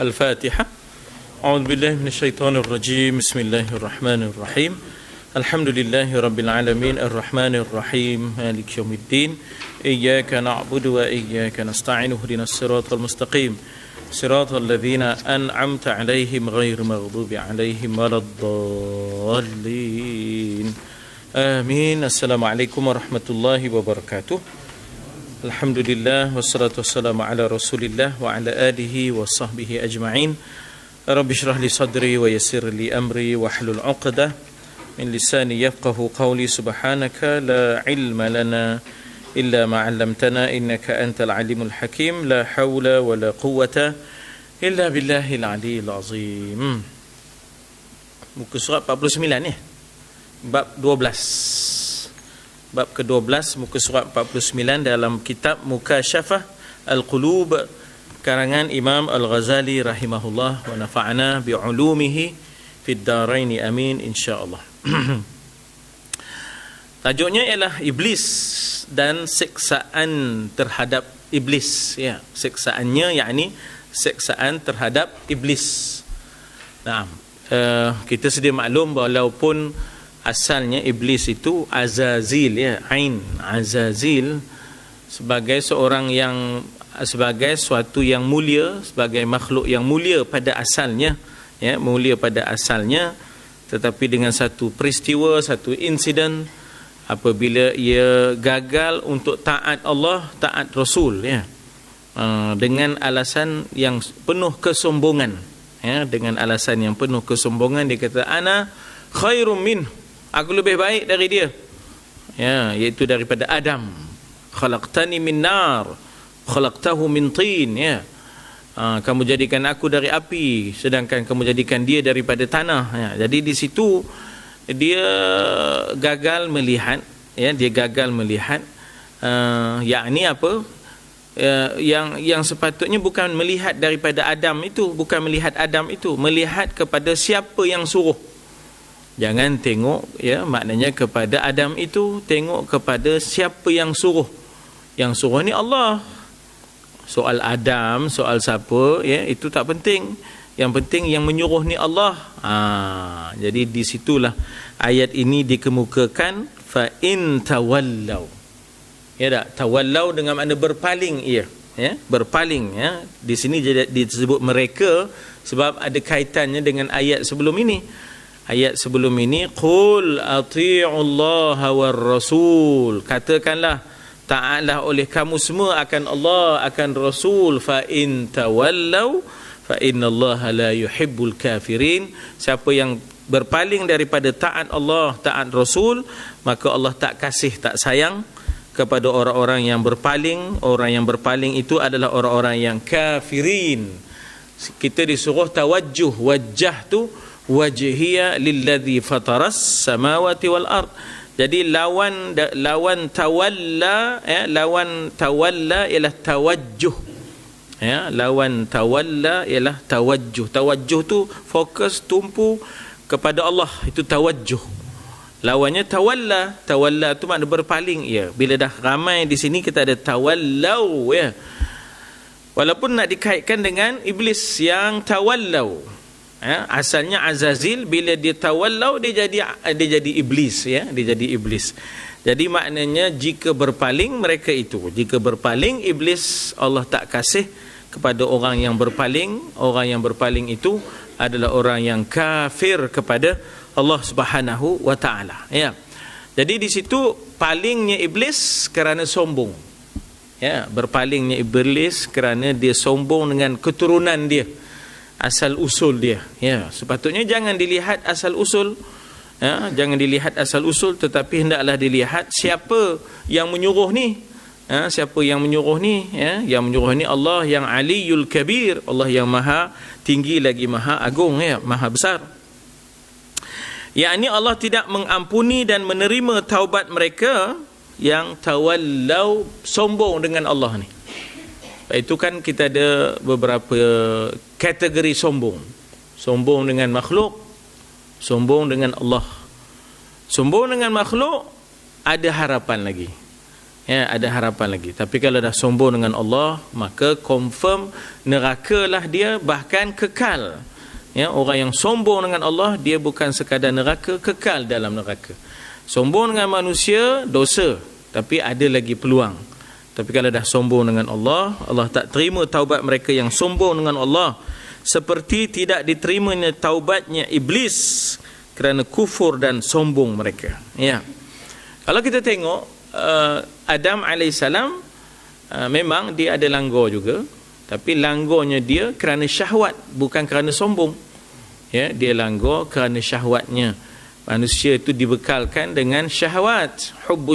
Al-Fatihah. A'udzu billahi minasyaitonir rajim. Bismillahirrahmanirrahim. Alhamdulillahi rabbil alamin arrahmanir rahim maliki yaumiddin. Iyyaka na'budu wa iyyaka nasta'in ihdinas siratal mustaqim. Siratal ladzina an'amta 'alaihim ghairil maghdubi 'alaihim waladdallin. Amin. Assalamualaikum warahmatullahi wabarakatuh. Alhamdulillah wassalatu wassalamu ala Rasulillah wa ala alihi wa sahbihi ajma'in. Rabbi shrah li sadri wa yassir li amri wa hlul 'uqdah min lisani yafqahu qawli. Subhanaka la ilma lana illa ma 'allamtana innaka antal alimul hakim. La haula wa la quwwata illa billahil aliyyil azim. Muka surat 49 ni. Bab 12. Bab ke-12 muka surat 49 dalam kitab Mukasyafah Al-Qulub karangan Imam Al-Ghazali rahimahullah wa nafa'ana bi'ulumihi fid daraini amin insyaallah. Tajuknya ialah iblis dan siksaan terhadap iblis, ya. Siksaannya yakni siksaan terhadap iblis. Nah, kita sedia maklum walaupun asalnya iblis itu Azazil, ya, Ain Azazil, sebagai seorang yang, sebagai suatu yang mulia, sebagai makhluk yang mulia pada asalnya, ya, mulia pada asalnya, tetapi dengan satu peristiwa, satu insiden, apabila ia gagal untuk taat Allah, taat Rasul, ya, dengan alasan yang penuh kesombongan, ya, dengan alasan yang penuh kesombongan, dia kata ana khairum minhu, aku lebih baik dari dia, ya, iaitu daripada Adam. Khalaqtani min nar, khalaqtahu min tin, ya. Kamu jadikan aku dari api, sedangkan kamu jadikan dia daripada tanah, ya. Jadi di situ dia gagal melihat, ya, dia gagal melihat, yakni apa? Yang sepatutnya bukan melihat daripada Adam itu, bukan melihat Adam itu, melihat kepada siapa yang suruh. Jangan tengok, ya, maknanya kepada Adam itu, tengok kepada siapa yang suruh. Yang suruh ni Allah. Soal Adam, soal siapa, ya, itu tak penting. Yang penting yang menyuruh ni Allah. Jadi di situlah ayat ini dikemukakan, fa in tawallau. Ya tak? Tawallau dengan makna berpaling ia, ya, berpaling, ya. Di sini disebut mereka sebab ada kaitannya dengan ayat sebelum ini. Ayat sebelum ini, qul ati'ullaha war rasul, katakanlah taatlah oleh kamu semua akan Allah, akan Rasul. Fa in tawallau fa innallaha la yuhibbul kafirin. Siapa yang berpaling daripada taat Allah, taat Rasul, maka Allah tak kasih, tak sayang kepada orang-orang yang berpaling. Orang yang berpaling itu adalah orang-orang yang kafirin. Kita disuruh tawajjuh, wajjah tu wajhiya lilladzi fataras samawati wal ard. Jadi lawan tawalla, ya, lawan tawalla ialah tawajjuh, ya, lawan tawalla ialah tawajjuh. Tawajjuh tu fokus, tumpu kepada Allah, itu tawajjuh. Lawannya tawalla. Tawalla tu makna berpaling, ya. Bila dah ramai di sini kita ada tawallau, ya. Walaupun nak dikaitkan dengan iblis yang tawallau, ya, asalnya Azazil, bila dia tawallau dia jadi iblis, ya, dia jadi iblis. Jadi maknanya jika berpaling mereka itu, jika berpaling iblis, Allah tak kasih kepada orang yang berpaling. Orang yang berpaling itu adalah orang yang kafir kepada Allah Subhanahu wa taala, ya. Jadi di situ palingnya iblis kerana sombong, ya, berpalingnya iblis kerana dia sombong dengan keturunan dia, asal usul dia, ya. Sepatutnya jangan dilihat asal usul, ya, jangan dilihat asal usul, tetapi hendaklah dilihat siapa yang menyuruh ni, ya, siapa yang menyuruh ni, ya. Yang menyuruh ni Allah yang Aliyul Kabir, Allah yang maha tinggi lagi maha agung, ya, maha besar. Yakni Allah tidak mengampuni dan menerima taubat mereka yang tawallau, sombong dengan Allah ni. Itu kan kita ada beberapa kategori sombong. Sombong dengan makhluk, sombong dengan Allah. Sombong dengan makhluk ada harapan lagi. Ya, ada harapan lagi. Tapi kalau dah sombong dengan Allah, maka confirm nerakalah dia, bahkan kekal. Ya, orang yang sombong dengan Allah, dia bukan sekadar neraka, kekal dalam neraka. Sombong dengan manusia, dosa, tapi ada lagi peluang. Tapi kalau dah sombong dengan Allah, Allah tak terima taubat mereka yang sombong dengan Allah, seperti tidak diterimanya taubatnya iblis kerana kufur dan sombong mereka. Ya. Kalau kita tengok Adam alaihissalam, memang dia ada langgar juga, tapi langgarnya dia kerana syahwat, bukan kerana sombong. Ya, dia langgar kerana syahwatnya. Manusia itu dibekalkan dengan syahwat. Hubb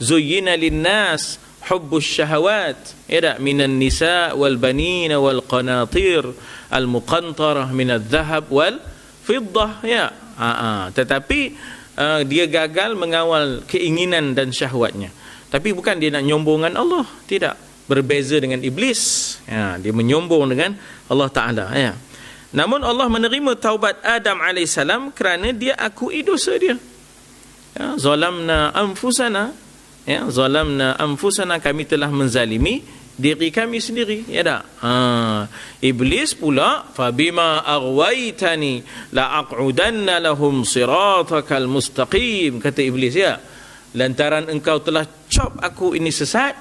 zuyyina linnas hubbus syahawat, ya tak, minan nisa wal banin wal qanatir al muqantarah min adh-dhahab wal fiddah, ya. Tetapi dia gagal mengawal keinginan dan syahwatnya. Tapi bukan dia nak nyombongkan Allah, tidak. Berbeza dengan iblis, ya, dia menyombong dengan Allah Ta'ala, ya. Namun Allah menerima taubat Adam AS kerana dia akui dosa dia. Ya, zalamna anfusana, ya, zalamna anfusana, kami telah menzalimi diri kami sendiri, ya tak? Iblis pula, fabima aghwaytani la aq'udanna lahum siratakal mustaqim, kata iblis, ya, lantaran engkau telah cop aku ini sesat,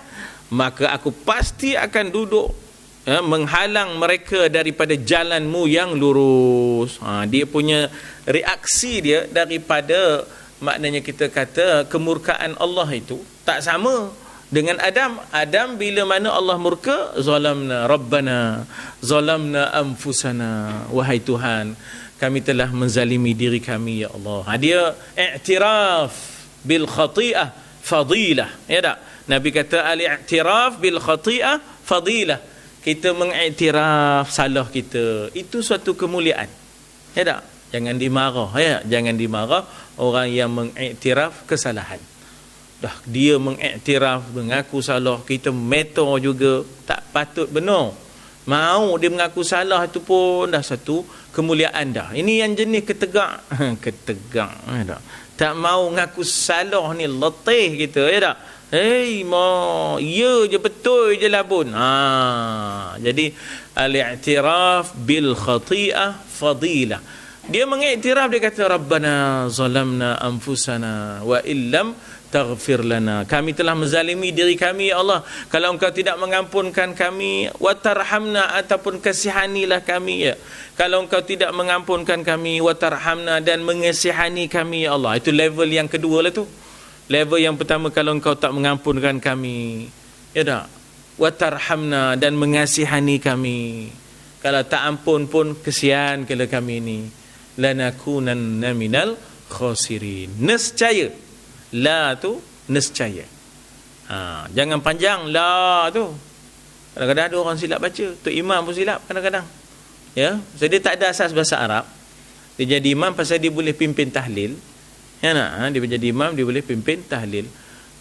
maka aku pasti akan duduk, ya, menghalang mereka daripada jalanmu yang lurus. Dia punya reaksi dia daripada, maknanya kita kata kemurkaan Allah itu tak sama dengan Adam. Adam bila mana Allah murka, zalamna rabbana zalamna anfusana, wahai Tuhan, kami telah menzalimi diri kami, ya Allah. Dia i'tiraf bil khati'ah fadilah, ya tak? Nabi kata al-i'tiraf bil khati'ah fadilah. Kita mengiktiraf salah kita, itu suatu kemuliaan, ya tak? Jangan dimarah, ya, jangan dimarah orang yang mengiktiraf kesalahan. Dah dia mengiktiraf, mengaku salah, kita meter juga, tak patut benar. Mau dia mengaku salah itu pun dah satu kemuliaan dah. Ini yang jenis ketegak. Ketegak, ya tak? Tak mau ngaku salah ni letih kita, ya tak? Ya je, betul je labun. Jadi al-i'tiraf bil khati'ah fadilah. Dia mengiktiraf, dia kata Rabbana zalamna anfusana wa illam taghfir lana, kami telah menzalimi diri kami, ya Allah, kalau engkau tidak mengampunkan kami, wa tarhamna, ataupun kasihanilah kami, ya, kalau engkau tidak mengampunkan kami, wa tarhamna, dan mengasihani kami, ya Allah. Itu level yang kedua lah tu. Level yang pertama, kalau engkau tak mengampunkan kami, ya tak, wa tarhamna, dan mengasihani kami, kalau tak ampun pun kesian kepada kami ni, lanakunanna minal khasirin. Nescaya, la tu nescaya. Jangan panjang la tu. Kadang-kadang ada orang silap baca, tu imam pun silap kadang-kadang, ya. So dia tak ada asas bahasa Arab, dia jadi imam pasal dia boleh pimpin tahlil, ya nak, dia menjadi imam, dia boleh pimpin tahlil.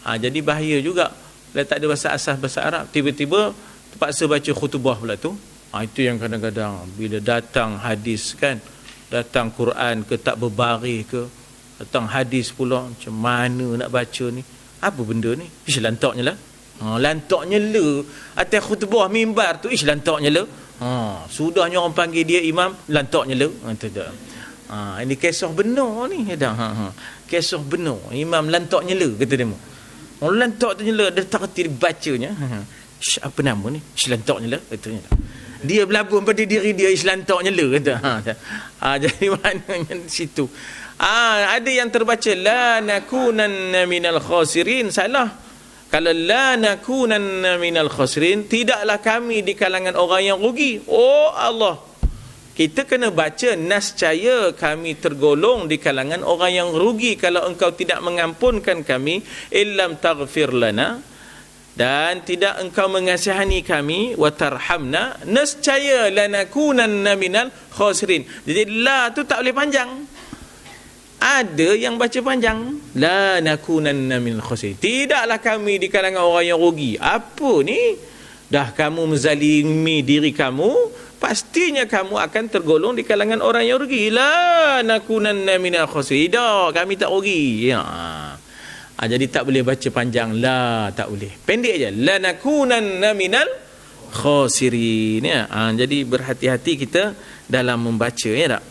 Jadi bahaya juga bila tak ada asas bahasa Arab, tiba-tiba terpaksa baca khutbah pula tu. Itu yang kadang-kadang bila datang hadis kan, datang Quran ke, tak berbaris ke, datang hadis pula, macam mana nak baca ni, apa benda ni, ish lantaknya lah. Lantaknya le atas khutbah mimbar tu, ish lantaknya le. Sudahnya orang panggil dia imam, lantaknya le. Ini kisah benar ni, kisah benar, imam lantaknya le, kata dia. Lantaknya le, dia tak kerti bacanya. Apa nama ni, ish lantaknya le, katanya. Dia berlabun pada diri dia, ish lantaknya le, kata. Jadi maknanya di situ. Ada yang terbaca la nakunanna minal khasirin, salah. Kalau la nakunanna minal khasirin, tidaklah kami di kalangan orang yang rugi. Oh Allah, kita kena baca nascaya kami tergolong di kalangan orang yang rugi kalau engkau tidak mengampunkan kami, illam taghfir lana, dan tidak engkau mengasihani kami, wa tarhamna, nascaya lanakunanna minal khasirin. Jadi la tu tak boleh panjang. Ada yang baca panjang, la nakunanna minal khasirin, tidaklah kami di kalangan orang yang rugi. Apa ni? Dah kamu menzalimi diri kamu, pastinya kamu akan tergolong di kalangan orang yang rugi. La nakunanna minal khasirin, dah kami tak rugi, ya. Jadi tak boleh baca panjang la, tak boleh. Pendek aja. Lanakunanna minal khasirin, ya. Jadi berhati-hati kita dalam membaca, ya tak?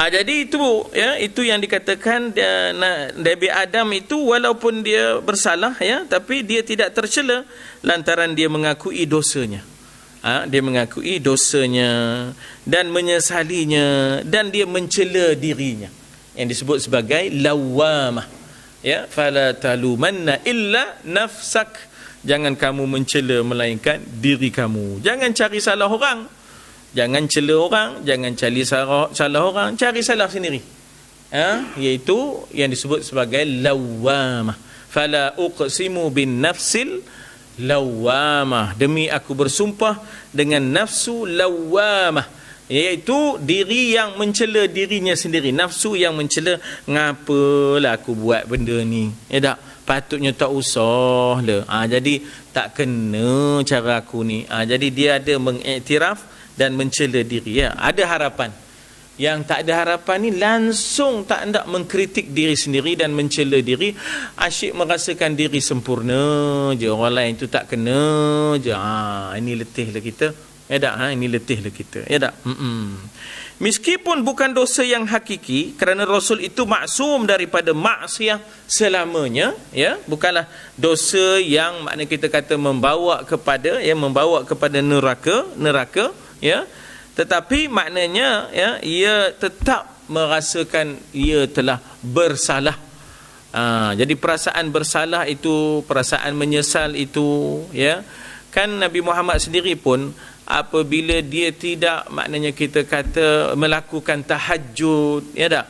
Jadi itu, ya, itu yang dikatakan Nabi Adam itu walaupun dia bersalah, ya, tapi dia tidak tercela lantaran dia mengakui dosanya. Dia mengakui dosanya dan menyesalinya, dan dia mencela dirinya yang disebut sebagai lawamah, ya. Fala talumanna illa nafsak, jangan kamu mencela melainkan diri kamu. Jangan cari salah orang, jangan cela orang, jangan cari salah orang, cari salah sendiri. Iaitu yang disebut sebagai lawamah. Fala uqsimu bin nafsil lawamah, demi aku bersumpah dengan nafsu lawamah, iaitu diri yang mencela dirinya sendiri. Nafsu yang mencela, ngapalah aku buat benda ni, ya tak? Patutnya tak usah lah. Jadi tak kena cara aku ni. Jadi dia ada mengiktiraf dan mencela diri, ya. Ada harapan. Yang tak ada harapan ni langsung tak hendak mengkritik diri sendiri dan mencela diri, asyik merasakan diri sempurna je, orang lain tu tak kena je. Ini letihlah kita, ya tak? Ini letihlah kita, ya tak? Meskipun bukan dosa yang hakiki, kerana Rasul itu maksum daripada maksiat selamanya, ya, bukanlah dosa yang makna kita kata membawa kepada neraka, ya. Tetapi maknanya, ya, ia tetap merasakan ia telah bersalah. Jadi perasaan bersalah itu, perasaan menyesal itu, ya, kan Nabi Muhammad sendiri pun apabila dia tidak, maknanya kita kata melakukan tahajud, ya tak,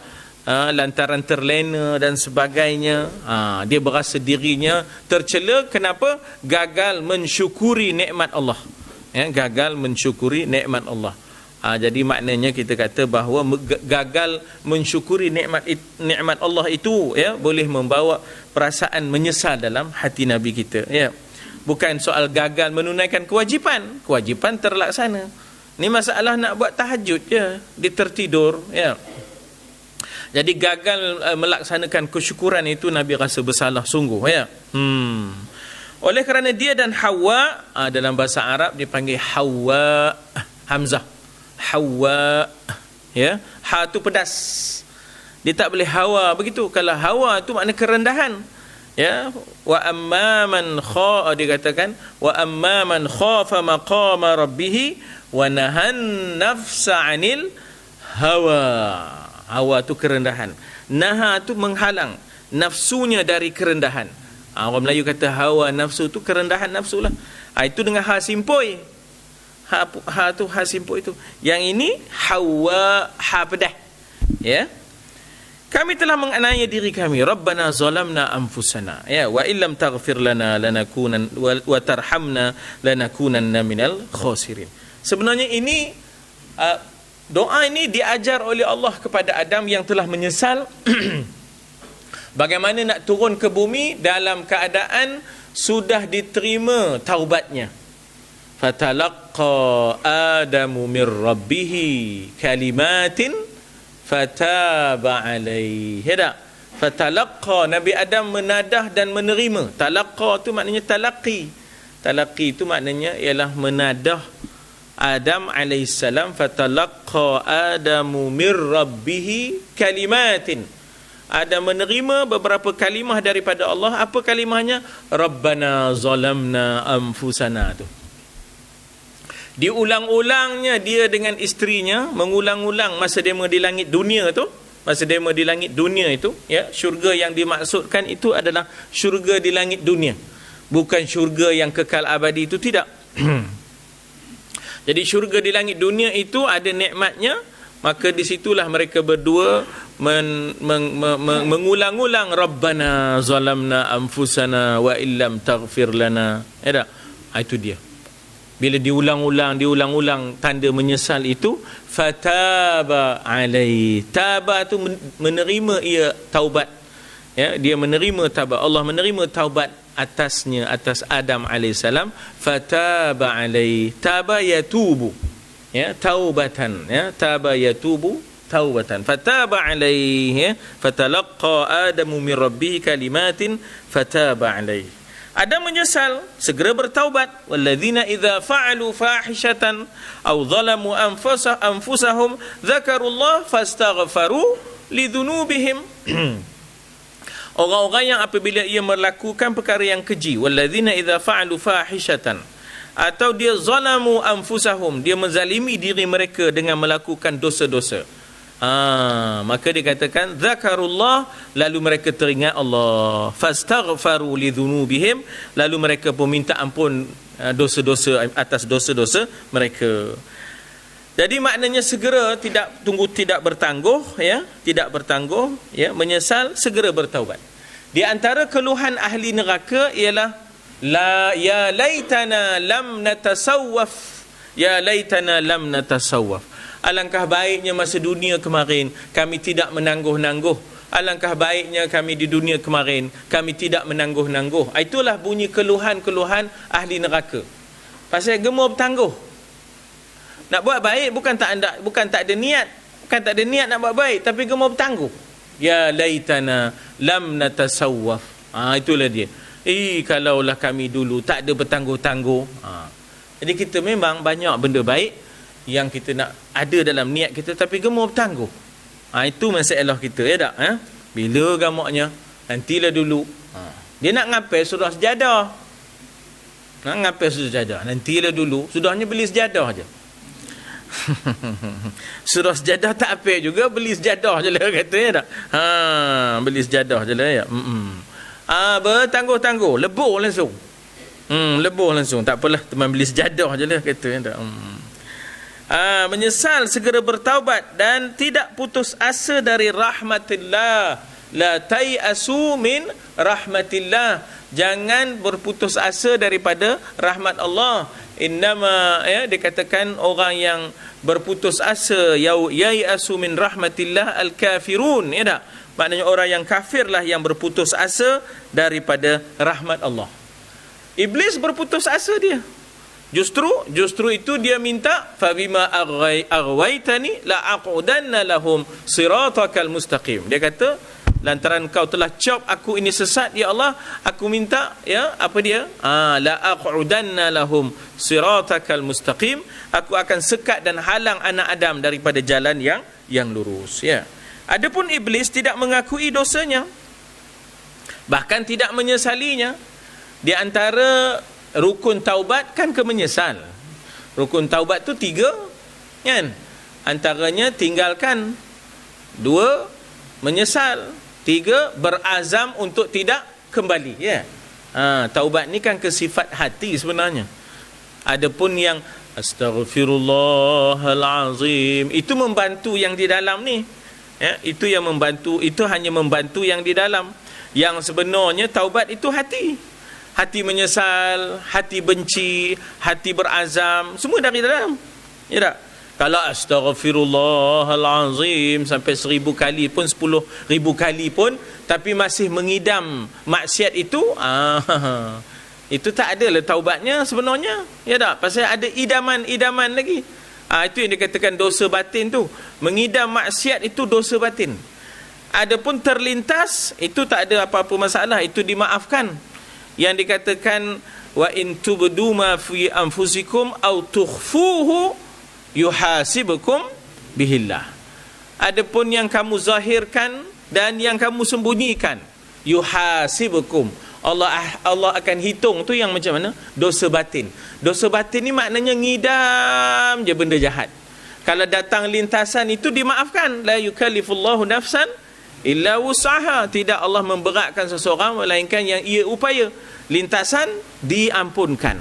lantaran terlena dan sebagainya, dia berasa dirinya tercela. Kenapa? Gagal mensyukuri nikmat Allah, ya, gagal mensyukuri nikmat Allah. Jadi maknanya kita kata bahawa gagal mensyukuri nikmat Allah itu, ya, boleh membawa perasaan menyesal dalam hati Nabi kita, ya. Bukan soal gagal menunaikan kewajipan, kewajipan terlaksana. Ni masalah nak buat tahajud je, dia tertidur, ya. Jadi gagal melaksanakan kesyukuran itu Nabi rasa bersalah sungguh, ya. Oleh kerana dia dan Hawa, dalam bahasa Arab dipanggil Hawa, Hamzah, Hawa, ya. Ha tu pedas, dia tak boleh hawa begitu. Kalau hawa tu makna kerendahan, ya. Wa amman dikatakan wa amman khafa maqama rabbih wa nahan nafsa 'anil hawa. Hawa tu kerendahan, naha tu menghalang nafsunya dari kerendahan. Orang Melayu kata hawa nafsu tu kerendahan nafsu lah. Itu dengan ha simpoi. Ha tu ha simpoi itu. Yang ini hawa, ha pedah, ya. Kami telah menganiaya diri kami. Rabbana zalamna anfusana, ya, wa illam taghfir lana lanakunan wa tarhamna lanakunanna minal khasirin. Sebenarnya ini doa ini diajar oleh Allah kepada Adam yang telah menyesal bagaimana nak turun ke bumi dalam keadaan sudah diterima taubatnya. Fatalaqqa Adamu min rabbih kalimatin fataba alaihi. Ya, fatalaqqa, Nabi Adam menadah dan menerima. Talaqqa tu maknanya talaqi. Talaqi tu maknanya ialah menadah Adam alaihissalam. Fatalaqqa Adamu min rabbih kalimatin. Adam menerima beberapa kalimah daripada Allah. Apa kalimahnya? Rabbana zalamna anfusana tu. Diulang-ulangnya dia dengan isterinya, mengulang-ulang masa demo di langit dunia tu. Masa demo di langit dunia itu, ya, syurga yang dimaksudkan itu adalah syurga di langit dunia, bukan syurga yang kekal abadi itu, tidak. Jadi syurga di langit dunia itu ada nikmatnya, maka di situlah mereka berdua mengulang-ulang Rabbana zalamna anfusana wa illam taghfir lana. Ya, itu dia. Bila diulang-ulang tanda menyesal itu, fataba alai. Taba tu menerima ia taubat, ya, dia menerima taubat. Allah menerima taubat atasnya, atas Adam alaihissalam. Fataba alai. Taba yatubu, ya, taubatan, ya, taba yatubu, taubatan fataba alaihi fatalaqqa adamu min rabbih kalimatin fataba alaihi. Adam menyesal, segera bertaubat. Walladzina idza fa'alu fahishatan aw zalamu anfusahum dzakarullah fastaghfaru lidzunubihim. Orang-orang yang apabila ia melakukan perkara yang keji, walladzina idza fa'alu fahishatan, atau dia zalamu anfusahum, dia menzalimi diri mereka dengan melakukan dosa-dosa, maka dikatakan zakarullah, lalu mereka teringat Allah, fastaghfaru lidzunubihim, lalu mereka pun minta ampun dosa-dosa atas dosa-dosa mereka. Jadi maknanya segera, tidak tunggu, tidak bertangguh, ya, tidak bertangguh, ya, menyesal, segera bertaubat. Di antara keluhan ahli neraka ialah ya laitana lam natasawwaf, ya laitana lam natasawwaf. Alangkah baiknya masa dunia kemarin kami tidak menangguh-nangguh. Alangkah baiknya kami di dunia kemarin kami tidak menangguh-nangguh. Itulah bunyi keluhan-keluhan ahli neraka. Pasal gemar bertangguh. Nak buat baik bukan tak ada niat, bukan tak ada niat nak buat baik, tapi gemar bertangguh. Ya laitana lam natasawwaf. Itulah dia. Kalaulah kami dulu tak ada bertangguh-tangguh. Jadi kita memang banyak benda baik yang kita nak ada dalam niat kita, tapi gemar bertangguh. Itu masalah kita, ya tak? Bila gamaknya? Nantilah dulu. Dia nak ngapai surah sejadah. Nak ngapai surah sejadah? Nantilah dulu. Sudahnya beli sejadah je. Surah sejadah tak apa juga, beli sejadah je lah, kata, ya tak? Beli sejadah je lah, ya. Bertangguh-tangguh, lebur langsung. Lebur langsung. Tak apalah, teman beli sejadah je lah, kata, ya tak? Menyesal, segera bertaubat dan tidak putus asa dari rahmatillah. La tai'asu min rahmatillah. Jangan berputus asa daripada rahmat Allah. Innama, ya, dikatakan orang yang berputus asa, yai'asu min rahmatillah al-kafirun, ya tak? Maknanya orang yang kafirlah yang berputus asa daripada rahmat Allah. Iblis berputus asa dia. Justru itu dia minta, fabima aghwaytani la aqudanna lahum siratakal mustaqim. Dia kata, lantaran kau telah cop aku ini sesat, ya Allah, aku minta, ya, apa dia? La aqudanna lahum siratakal mustaqim. Aku akan sekat dan halang anak Adam daripada jalan yang lurus, ya. Adapun iblis tidak mengakui dosanya, bahkan tidak menyesalinya. Di antara rukun taubat kan kemenyesal. Rukun taubat tu 3, kan? Antaranya tinggalkan, 2 menyesal, 3 berazam untuk tidak kembali, ya. Taubat ni kan ke sifat hati sebenarnya. Adapun yang astaghfirullahalazim, itu membantu yang di dalam ni, ya, itu yang membantu, itu hanya membantu yang di dalam. Yang sebenarnya taubat itu hati. Hati menyesal, hati benci, hati berazam, semua dari dalam, ya tak? Kalau astaghfirullahalazim sampai 1000 kali pun, 10,000 kali pun, tapi masih mengidam maksiat itu, itu tak adalah taubatnya sebenarnya, ya tak? Pasal ada idaman lagi. Itu yang dikatakan dosa batin tu. Mengidam maksiat itu dosa batin. Adapun terlintas, itu tak ada apa-apa masalah, itu dimaafkan. Yang dikatakan wa in tubdu ma fi anfusikum aw tukhfuhu yuhasibukum bihillah. Adapun yang kamu zahirkan dan yang kamu sembunyikan, yuhasibukum, Allah akan hitung. Tu yang macam mana? Dosa batin. Dosa batin ni maknanya ngidam je benda jahat. Kalau datang lintasan itu dimaafkan. La yukallifullahu nafsan illa wus'aha. Tidak Allah memberatkan seseorang melainkan yang ia upaya. Lintasan diampunkan,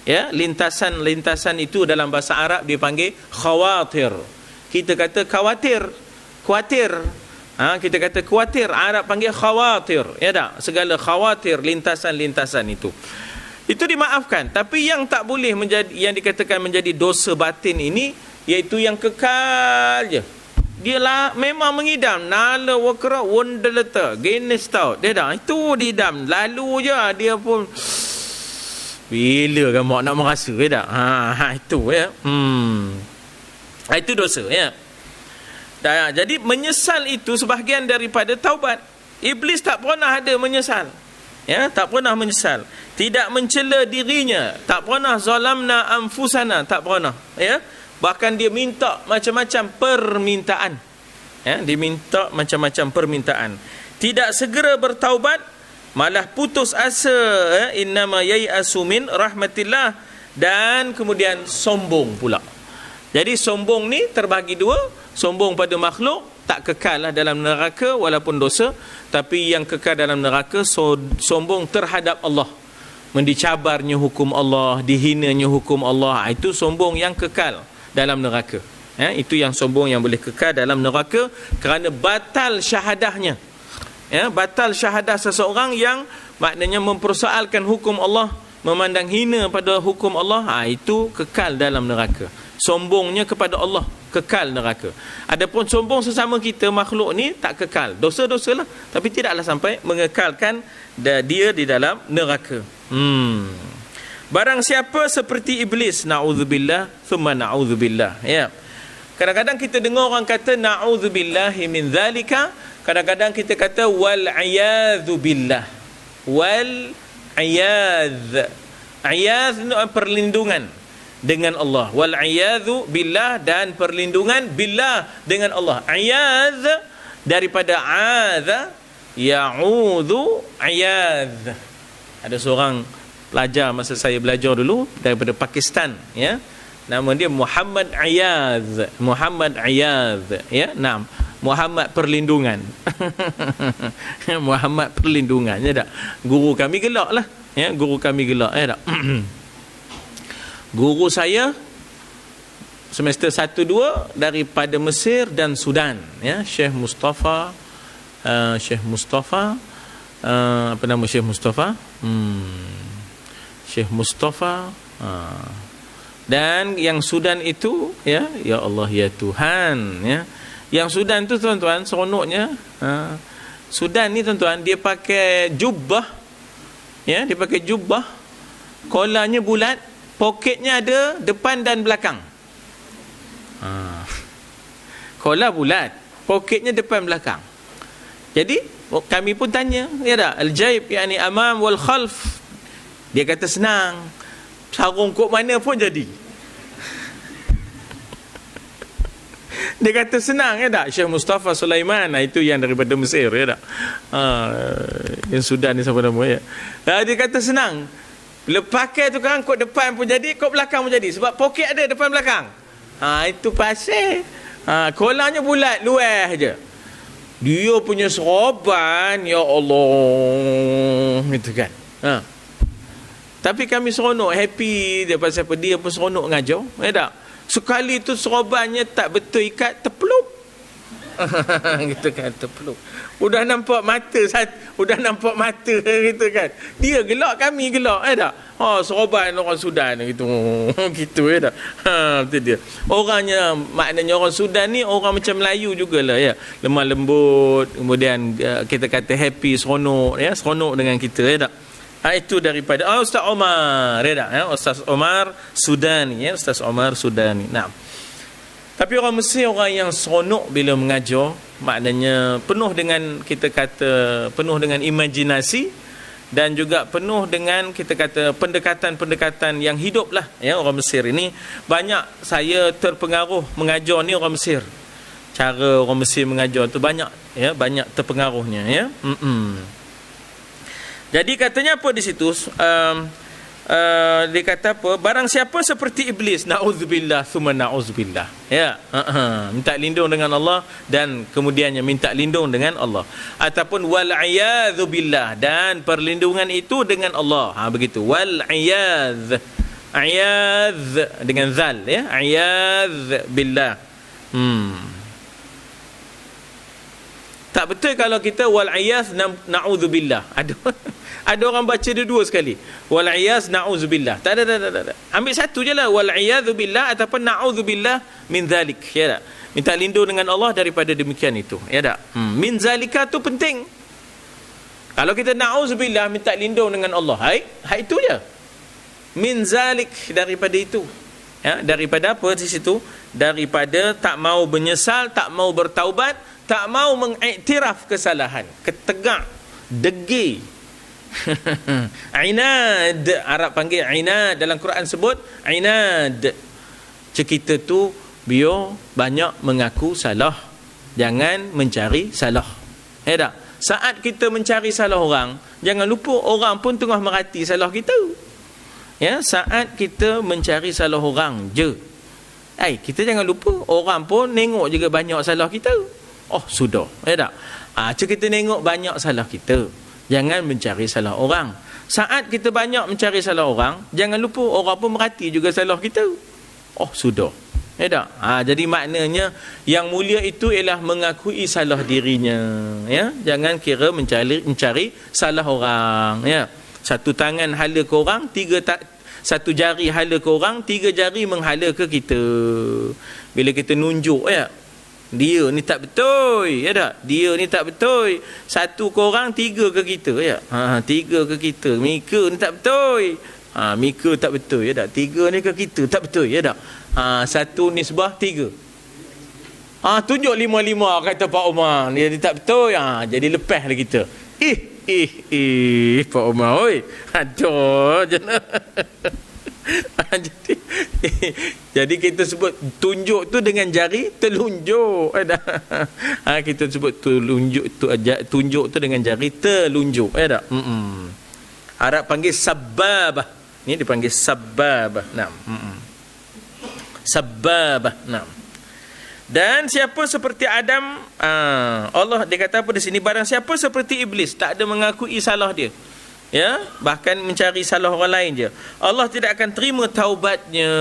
ya. Lintasan itu dalam bahasa Arab dipanggil khawatir. Kita kata khawatir. Kita kata khawatir, Arab panggil khawatir, ya tak? Segala khawatir, lintasan itu dimaafkan. Tapi yang tak boleh menjadi, yang dikatakan menjadi dosa batin ini, iaitu yang kekal je. Dia lah memang mengidam, nala wakra wondeleta genes tau, dia dah itu diidam lalu je, dia pun bila kan mak nak merasa, ya dah. Itu, ya. Itu dosa, ya. Jadi menyesal itu sebahagian daripada taubat. Iblis tak pernah ada menyesal. Ya, tak pernah menyesal. Tidak mencela dirinya, tak pernah zalamna anfusana, tak pernah, ya. Bahkan dia minta macam-macam permintaan. Ya, dia minta macam-macam permintaan. Tidak segera bertaubat, malah putus asa, ya, innama yai'asu min rahmatillah, dan kemudian sombong pula. Jadi sombong ni terbagi dua, sombong pada makhluk, tak kekal lah dalam neraka walaupun dosa, tapi yang kekal dalam neraka sombong terhadap Allah, mendicabarnya hukum Allah, dihinanya hukum Allah, itu sombong yang kekal dalam neraka. Ya, itu yang sombong yang boleh kekal dalam neraka kerana batal syahadahnya. Ya, batal syahadah seseorang yang maknanya mempersoalkan hukum Allah, memandang hina pada hukum Allah, itu kekal dalam neraka. Sombongnya kepada Allah kekal neraka. Adapun sombong sesama kita makhluk ni tak kekal, dosa-dosa lah, tapi tidaklah sampai mengekalkan dia di dalam neraka. Barang siapa seperti iblis, na'udzubillah thumma na'udzubillah. Ya, kadang-kadang kita dengar orang kata na'udzubillahi min zalika, kadang-kadang kita kata wal a'yadzu billah. Wal a'yadz, a'yadz itu perlindungan dengan Allah. Wal a'yadzu billah, dan perlindungan billah dengan Allah. A'yadz daripada a'adza ya'udzu a'yadz. Ada seorang pelajar masa saya belajar dulu daripada Pakistan, ya. Nama dia Muhammad Ayaz. Muhammad Ayaz, ya. Naam, Muhammad perlindungan. Muhammad perlindungan, ya tak? Guru kami gelak lah, ya, guru kami gelak, ya tak? Guru saya semester 1-2 daripada Mesir dan Sudan, ya, Syekh Mustafa, apa nama Syekh Mustafa? Syekh Mustafa. Dan yang Sudan itu, ya, ya Allah ya Tuhan, ya. Yang Sudan tu tuan-tuan, seronoknya, Sudan ni tuan-tuan, dia pakai jubah, ya, dia pakai jubah, kolanya bulat, poketnya ada depan dan belakang. Kola bulat, poketnya depan belakang. Jadi kami pun tanya, ya tak, al-jaib yakni amam wal khalf. Dia kata senang, sarung kok mana pun jadi. Dia kata senang, ya tak? Syekh Mustafa Sulaiman, itu yang daripada Mesir, ya tak? Yang Sudan ni siapa nama, ya? Dia kata senang. Bila pakai tu kan, kot depan pun jadi, kot belakang pun jadi. Sebab poket ada depan belakang. Itu pasal. Kolanya bulat, luar je. Dia punya serban, ya Allah, gitu kan. Tapi kami seronok, happy dia pasal apa, dia pun seronok ngajar, ya tak? Sekali tu serbannya tak betul ikat, terpelup. Gitu kan, terpelup. Udah nampak mata gitu kan. Dia gelak, kami gelak, ya tak? Serban orang Sudan gitu. Gitu, ya tak? Itu dia. Orangnya, maknanya orang Sudan ni orang macam Melayu jugalah, ya. Lemah lembut, kemudian kita kata happy, seronok, ya, seronok dengan kita, ya tak? Itu daripada Ustaz Omar, ya tak? Ustaz Omar Sudani, ya, Ustaz Omar Sudani. Nah, tapi orang Mesir orang yang seronok bila mengajar, maknanya penuh dengan, kita kata, penuh dengan imajinasi, dan juga penuh dengan, kita kata, pendekatan-pendekatan yang hidup lah, ya. Orang Mesir ini banyak saya terpengaruh mengajar ni orang Mesir. Cara orang Mesir mengajar tu banyak, ya, banyak terpengaruhnya, ya. Jadi katanya apa di situ? Dia kata apa? Barang siapa seperti iblis, na'udzubillah thumma na'udzubillah. Ya, minta lindung dengan Allah dan kemudiannya minta lindung dengan Allah. Ataupun wal a'yadzu billah, dan perlindungan itu dengan Allah. Begitu. Wal a'yadz. A'yadz dengan zal, ya. A'yadz billah. Tak betul kalau kita wal a'yadz na'udzubillah. Ada orang baca dua sekali. Wal a'yadz na'udzubillah. Tak ada. Ambil satu je lah. Wal a'yadzu billah ataupun na'udzubillah min zalik. Ya tak? Minta lindung dengan Allah daripada demikian itu. Ya tak? Min zalika tu penting. Kalau kita na'udzubillah, minta lindung dengan Allah. Hai itu je. Min zalik, daripada itu. Ya, daripada apa di situ? daripada tak mau menyesal, tak mau bertaubat, tak mau mengiktiraf kesalahan, ketegak, degil. Inad, Arab panggil inad, dalam Quran sebut inad. Kita tu biar banyak mengaku salah, jangan mencari salah. Tak? Saat kita mencari salah orang, jangan lupa orang pun tengah merhati salah kita. Ya, saat kita mencari salah orang je, kita jangan lupa orang pun tengok juga banyak salah kita. Oh, sudah. Tak? Kita tengok banyak salah kita, jangan mencari salah orang. Saat kita banyak mencari salah orang, jangan lupa orang pun merhati juga salah kita. Oh, sudah. Tak? Jadi maknanya yang mulia itu ialah mengakui salah dirinya. Ya, jangan kira mencari salah orang. Ya, satu tangan hala ke orang, satu jari hala ke orang, 3 jari menghala ke kita. Bila kita nunjuk, dia ni tak betul, tak? Dia ni tak betul. 1 ke orang, 3 ke kita, 3 ke kita. Mika ni tak betul. Mika tak betul, tak? 3 ni ke kita tak betul, tak? 1 nisbah 3. Tunjuk 5-5 kata Pak Umar. Dia tak betul. Jadi lepas lah kita. Pak Umar, oi. Aduh. Jadi kita sebut tunjuk tu dengan jari telunjuk. Kita sebut tunjuk tu dengan jari telunjuk. Tak? Arab panggil sababah. Ni dipanggil sababah. Sababah. Dan siapa seperti Adam, Allah dia kata apa di sini, barang siapa seperti iblis, tak ada mengakui salah dia, ya, bahkan mencari salah orang lain je, Allah tidak akan terima taubatnya.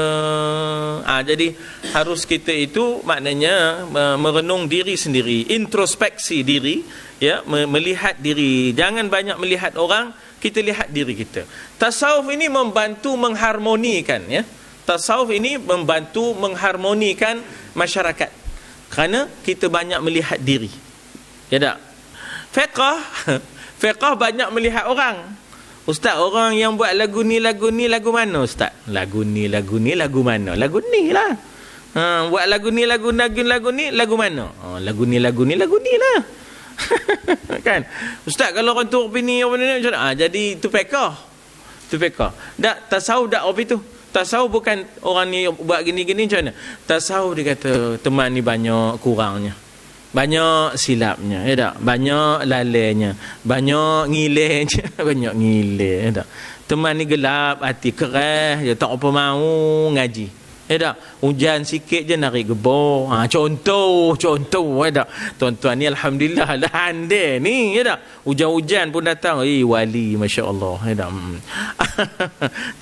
Jadi harus kita itu maknanya merenung diri sendiri, introspeksi diri, ya, melihat diri. Jangan banyak melihat orang, kita lihat diri kita. Tasawuf ini membantu mengharmonikan, ya. Tasawuf ini membantu mengharmonikan masyarakat, kerana kita banyak melihat diri. Ya tak? Fiqh banyak melihat orang. Ustaz, orang yang buat lagu ni lagu mana Ustaz? Lagu ni lagu mana? Lagu ni lah. Buat lagu ni lagu ni lagu mana? Lagu ni lah. Kan? Ustaz, kalau orang tu opini apa ni macam mana? Jadi itu fiqh. Tak, tasawuf tak apa itu. Tasawuf bukan orang ni buat gini-gini macam mana. Tasawuf dia kata teman ni banyak kurangnya, banyak silapnya, ya tak? Banyak lalainya, banyak ngilenya, banyak ngileh, ya tak? Teman ni gelap hati, keras je, tak apa mau ngaji. Ya tak? Hujan sikit je narik gebor. Contoh, ya tak? Tuan-tuan ni alhamdulillah dah handai ni, ya tak? Hujan-hujan pun datang. Wali, masya-Allah, ya tak?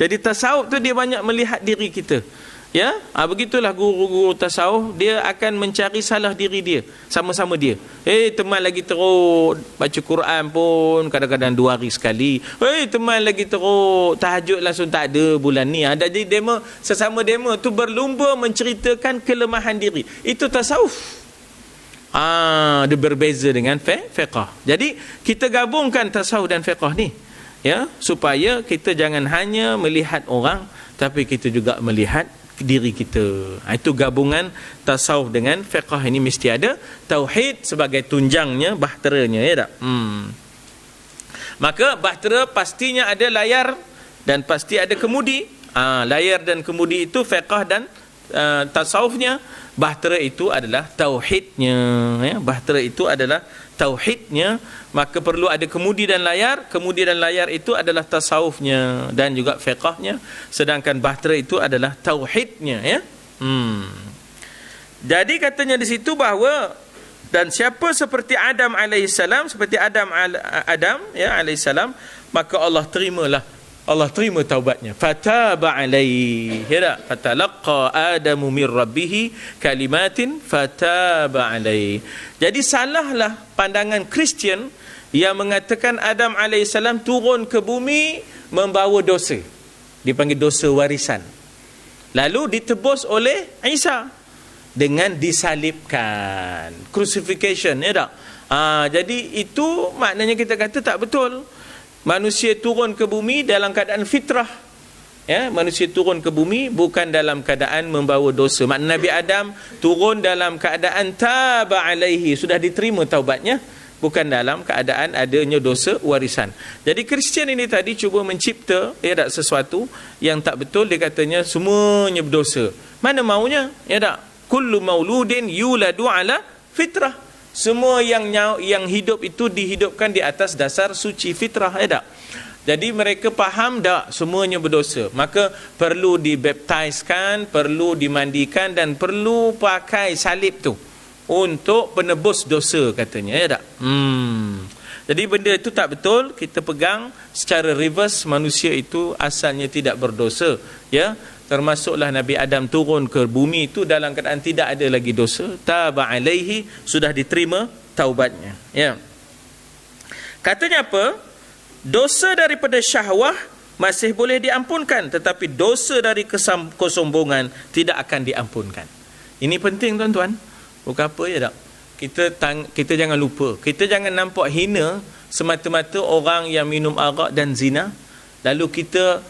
Jadi tasawuf tu dia banyak melihat diri kita. Ya, begitulah guru-guru tasawuf, dia akan mencari salah diri dia, sama-sama dia. Teman lagi teruk baca Quran pun kadang-kadang 2 hari sekali. Teman lagi teruk tahajud langsung tak ada bulan ni. Jadi demo, sesama demo tu berlumba menceritakan kelemahan diri. Itu tasawuf. Dia berbeza dengan fiqh. Jadi kita gabungkan tasawuf dan fiqh ni, ya, supaya kita jangan hanya melihat orang, tapi kita juga melihat diri kita. Itu gabungan tasawuf dengan fiqh ini mesti ada tauhid sebagai tunjangnya, bahteranya, ya tak? Maka bahtera pastinya ada layar dan pasti ada kemudi. Layar dan kemudi itu fiqh dan tasawufnya. Bahtera itu adalah tauhidnya, ya? Bahtera itu adalah tauhidnya. Maka perlu ada kemudi dan layar. Kemudi dan layar itu adalah tasawufnya dan juga fiqhnya. Sedangkan bahtera itu adalah tauhidnya, ya. Jadi katanya di situ bahawa dan siapa seperti Adam alaihissalam, seperti Adam ya alaihissalam, maka Allah terima taubatnya. Fataba alaihi, ya, fatalaqa Adamu min rabbih kalimatin fataba alaihi. Jadi salahlah pandangan Kristian yang mengatakan Adam alaihissalam turun ke bumi membawa dosa. Dipanggil dosa warisan. Lalu ditebus oleh Isa dengan disalibkan, crucifixion, ya tak? Jadi itu maknanya kita kata tak betul. Manusia turun ke bumi dalam keadaan fitrah, Ya, manusia turun ke bumi bukan dalam keadaan membawa dosa. Makna Nabi Adam turun dalam keadaan taba alaihi, sudah diterima taubatnya, bukan dalam keadaan adanya dosa warisan. Jadi Kristian ini tadi cuba mencipta tak sesuatu yang tak betul. Dia katanya semuanya berdosa. Mana maunya? Ya tak? Kullu mauludin yuladu ala fitrah. Semua yang hidup itu dihidupkan di atas dasar suci fitrah. Ya tak? Jadi mereka faham tak semuanya berdosa. Maka perlu dibaptiskan, perlu dimandikan dan perlu pakai salib tu untuk penebus dosa katanya. Ya tak? Jadi benda itu tak betul. Kita pegang secara reverse, manusia itu asalnya tidak berdosa. Ya, termasuklah Nabi Adam turun ke bumi itu dalam keadaan tidak ada lagi dosa. Taba alaihi, sudah diterima taubatnya. Ya. Katanya apa? Dosa daripada syahwah masih boleh diampunkan, tetapi dosa dari kesombongan tidak akan diampunkan. Ini penting tuan-tuan. Bukan apa ya tak? Kita jangan lupa. Kita jangan nampak hina semata-mata orang yang minum arak dan zina. Lalu kita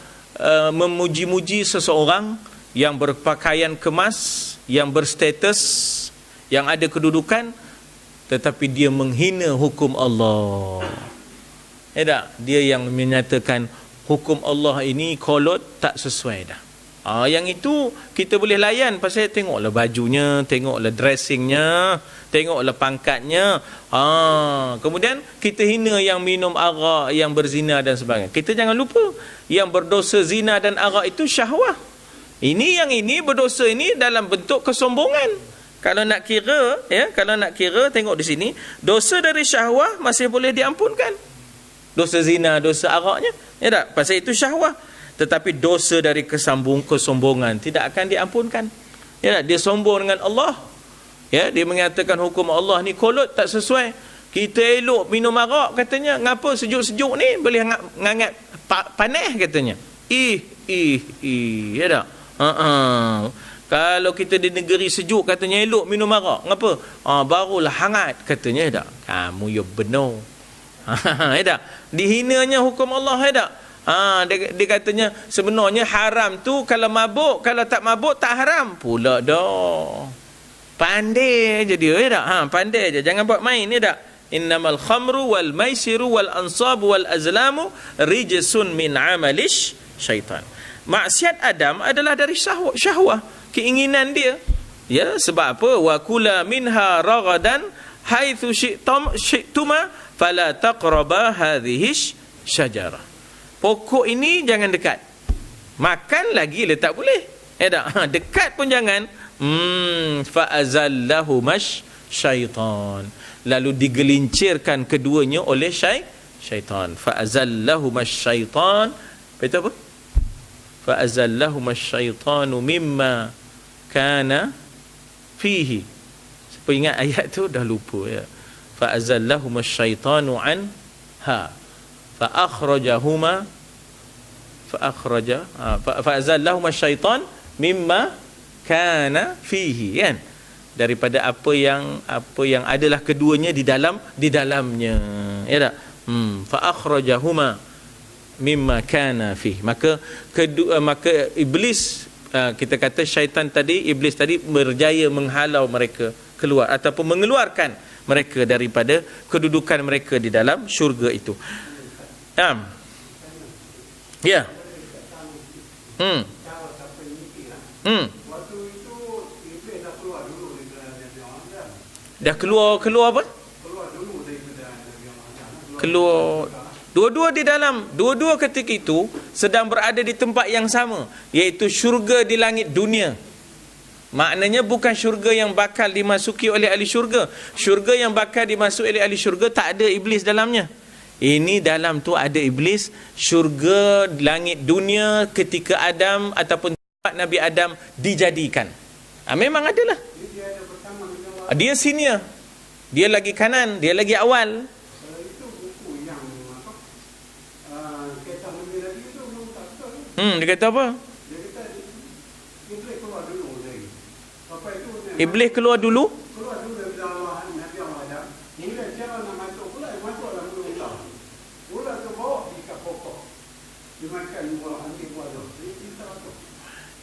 memuji-muji seseorang yang berpakaian kemas, yang berstatus, yang ada kedudukan, tetapi dia menghina hukum Allah. Ya tak? Dia yang menyatakan hukum Allah ini kolot, tak sesuai dah. Yang itu kita boleh layan pasal tengoklah bajunya, tengoklah dressingnya, tengoklah pangkatnya. Kemudian kita hina yang minum arak, yang berzina dan sebagainya. Kita jangan lupa yang berdosa zina dan arak itu syahwah. Yang ini berdosa ini dalam bentuk kesombongan. Kalau nak kira, tengok di sini, dosa dari syahwah masih boleh diampunkan. Dosa zina, dosa araknya, ya tak? Pasal itu syahwah. Tetapi dosa dari kesombongan tidak akan diampunkan. Ya tak? Dia sombong dengan Allah. Ya, dia mengatakan hukum Allah ni kolot, tak sesuai. Kita elok minum arak katanya. Ngapa sejuk-sejuk ni boleh ngangat panas katanya. Ya tak? Kalau kita di negeri sejuk katanya elok minum arak. Ngapa? Barulah hangat katanya. Ya tak? Kamu ya benar. Ya tak? Dihinanya hukum Allah. Ya tak? Dia katanya sebenarnya haram tu kalau mabuk, kalau tak mabuk tak haram pula dah. Pandai je dia. Ya tak? Pandai je, jangan buat main. Ya tak? Innamal khamru wal maisiru wal ansabu wal azlamu rijsun min amalish syaitan. Maksiat Adam adalah dari syahwah, keinginan dia. Ya, sebab apa? Wa kula minha ragadan haitsu syi'tuma fala taqraba hadhihi syajarah. Pokok ini jangan dekat. Makan lagi tak boleh. Tak? Dekat pun jangan. Fa azallahumash syaitan. Lalu digelincirkan keduanya oleh syaitan. Fa azallahumash syaitan. Itu apa? Fa azallahumash syaitanu mimma kana fihi. Siapa ingat ayat tu dah lupa ya. Fa azallahumash syaitanu anha fa akhrajahuma fa azallahuma syaitan mimma kana fihi, kan, daripada apa yang adalah keduanya di dalamnya. Ya tak? Fa akhrajahuma mimma kana fihi. Maka iblis, kita kata syaitan tadi, iblis tadi berjaya menghalau mereka keluar ataupun mengeluarkan mereka daripada kedudukan mereka di dalam syurga itu. Ya. Waktu itu Iblis dah keluar dulu daripada Nabi Adam. Dah keluar apa? Keluar dulu daripada Nabi Adam. Keluar. Dua-dua ketika itu sedang berada di tempat yang sama, iaitu syurga di langit dunia. Maknanya bukan syurga yang bakal dimasuki oleh ahli syurga. Syurga yang bakal dimasuki oleh ahli syurga tak ada iblis dalamnya. Ini dalam tu ada iblis. Syurga langit dunia ketika Adam ataupun Nabi Adam dijadikan. Memang adalah. Dia senior. Dia lagi kanan, dia lagi awal. Itu buku yang kisah Nabi Nabi itu belum tak betul. Dia kata apa? Dia kata Iblis keluar dulu dari. Apa itu? Iblis keluar dulu. Keluar dulu dari Allah Nabi Adam. Kemudian cara nak masuk pula, masuk dalam ular. Ular tu bawa di kat pokok. Dimakan buah, ambil buah tu.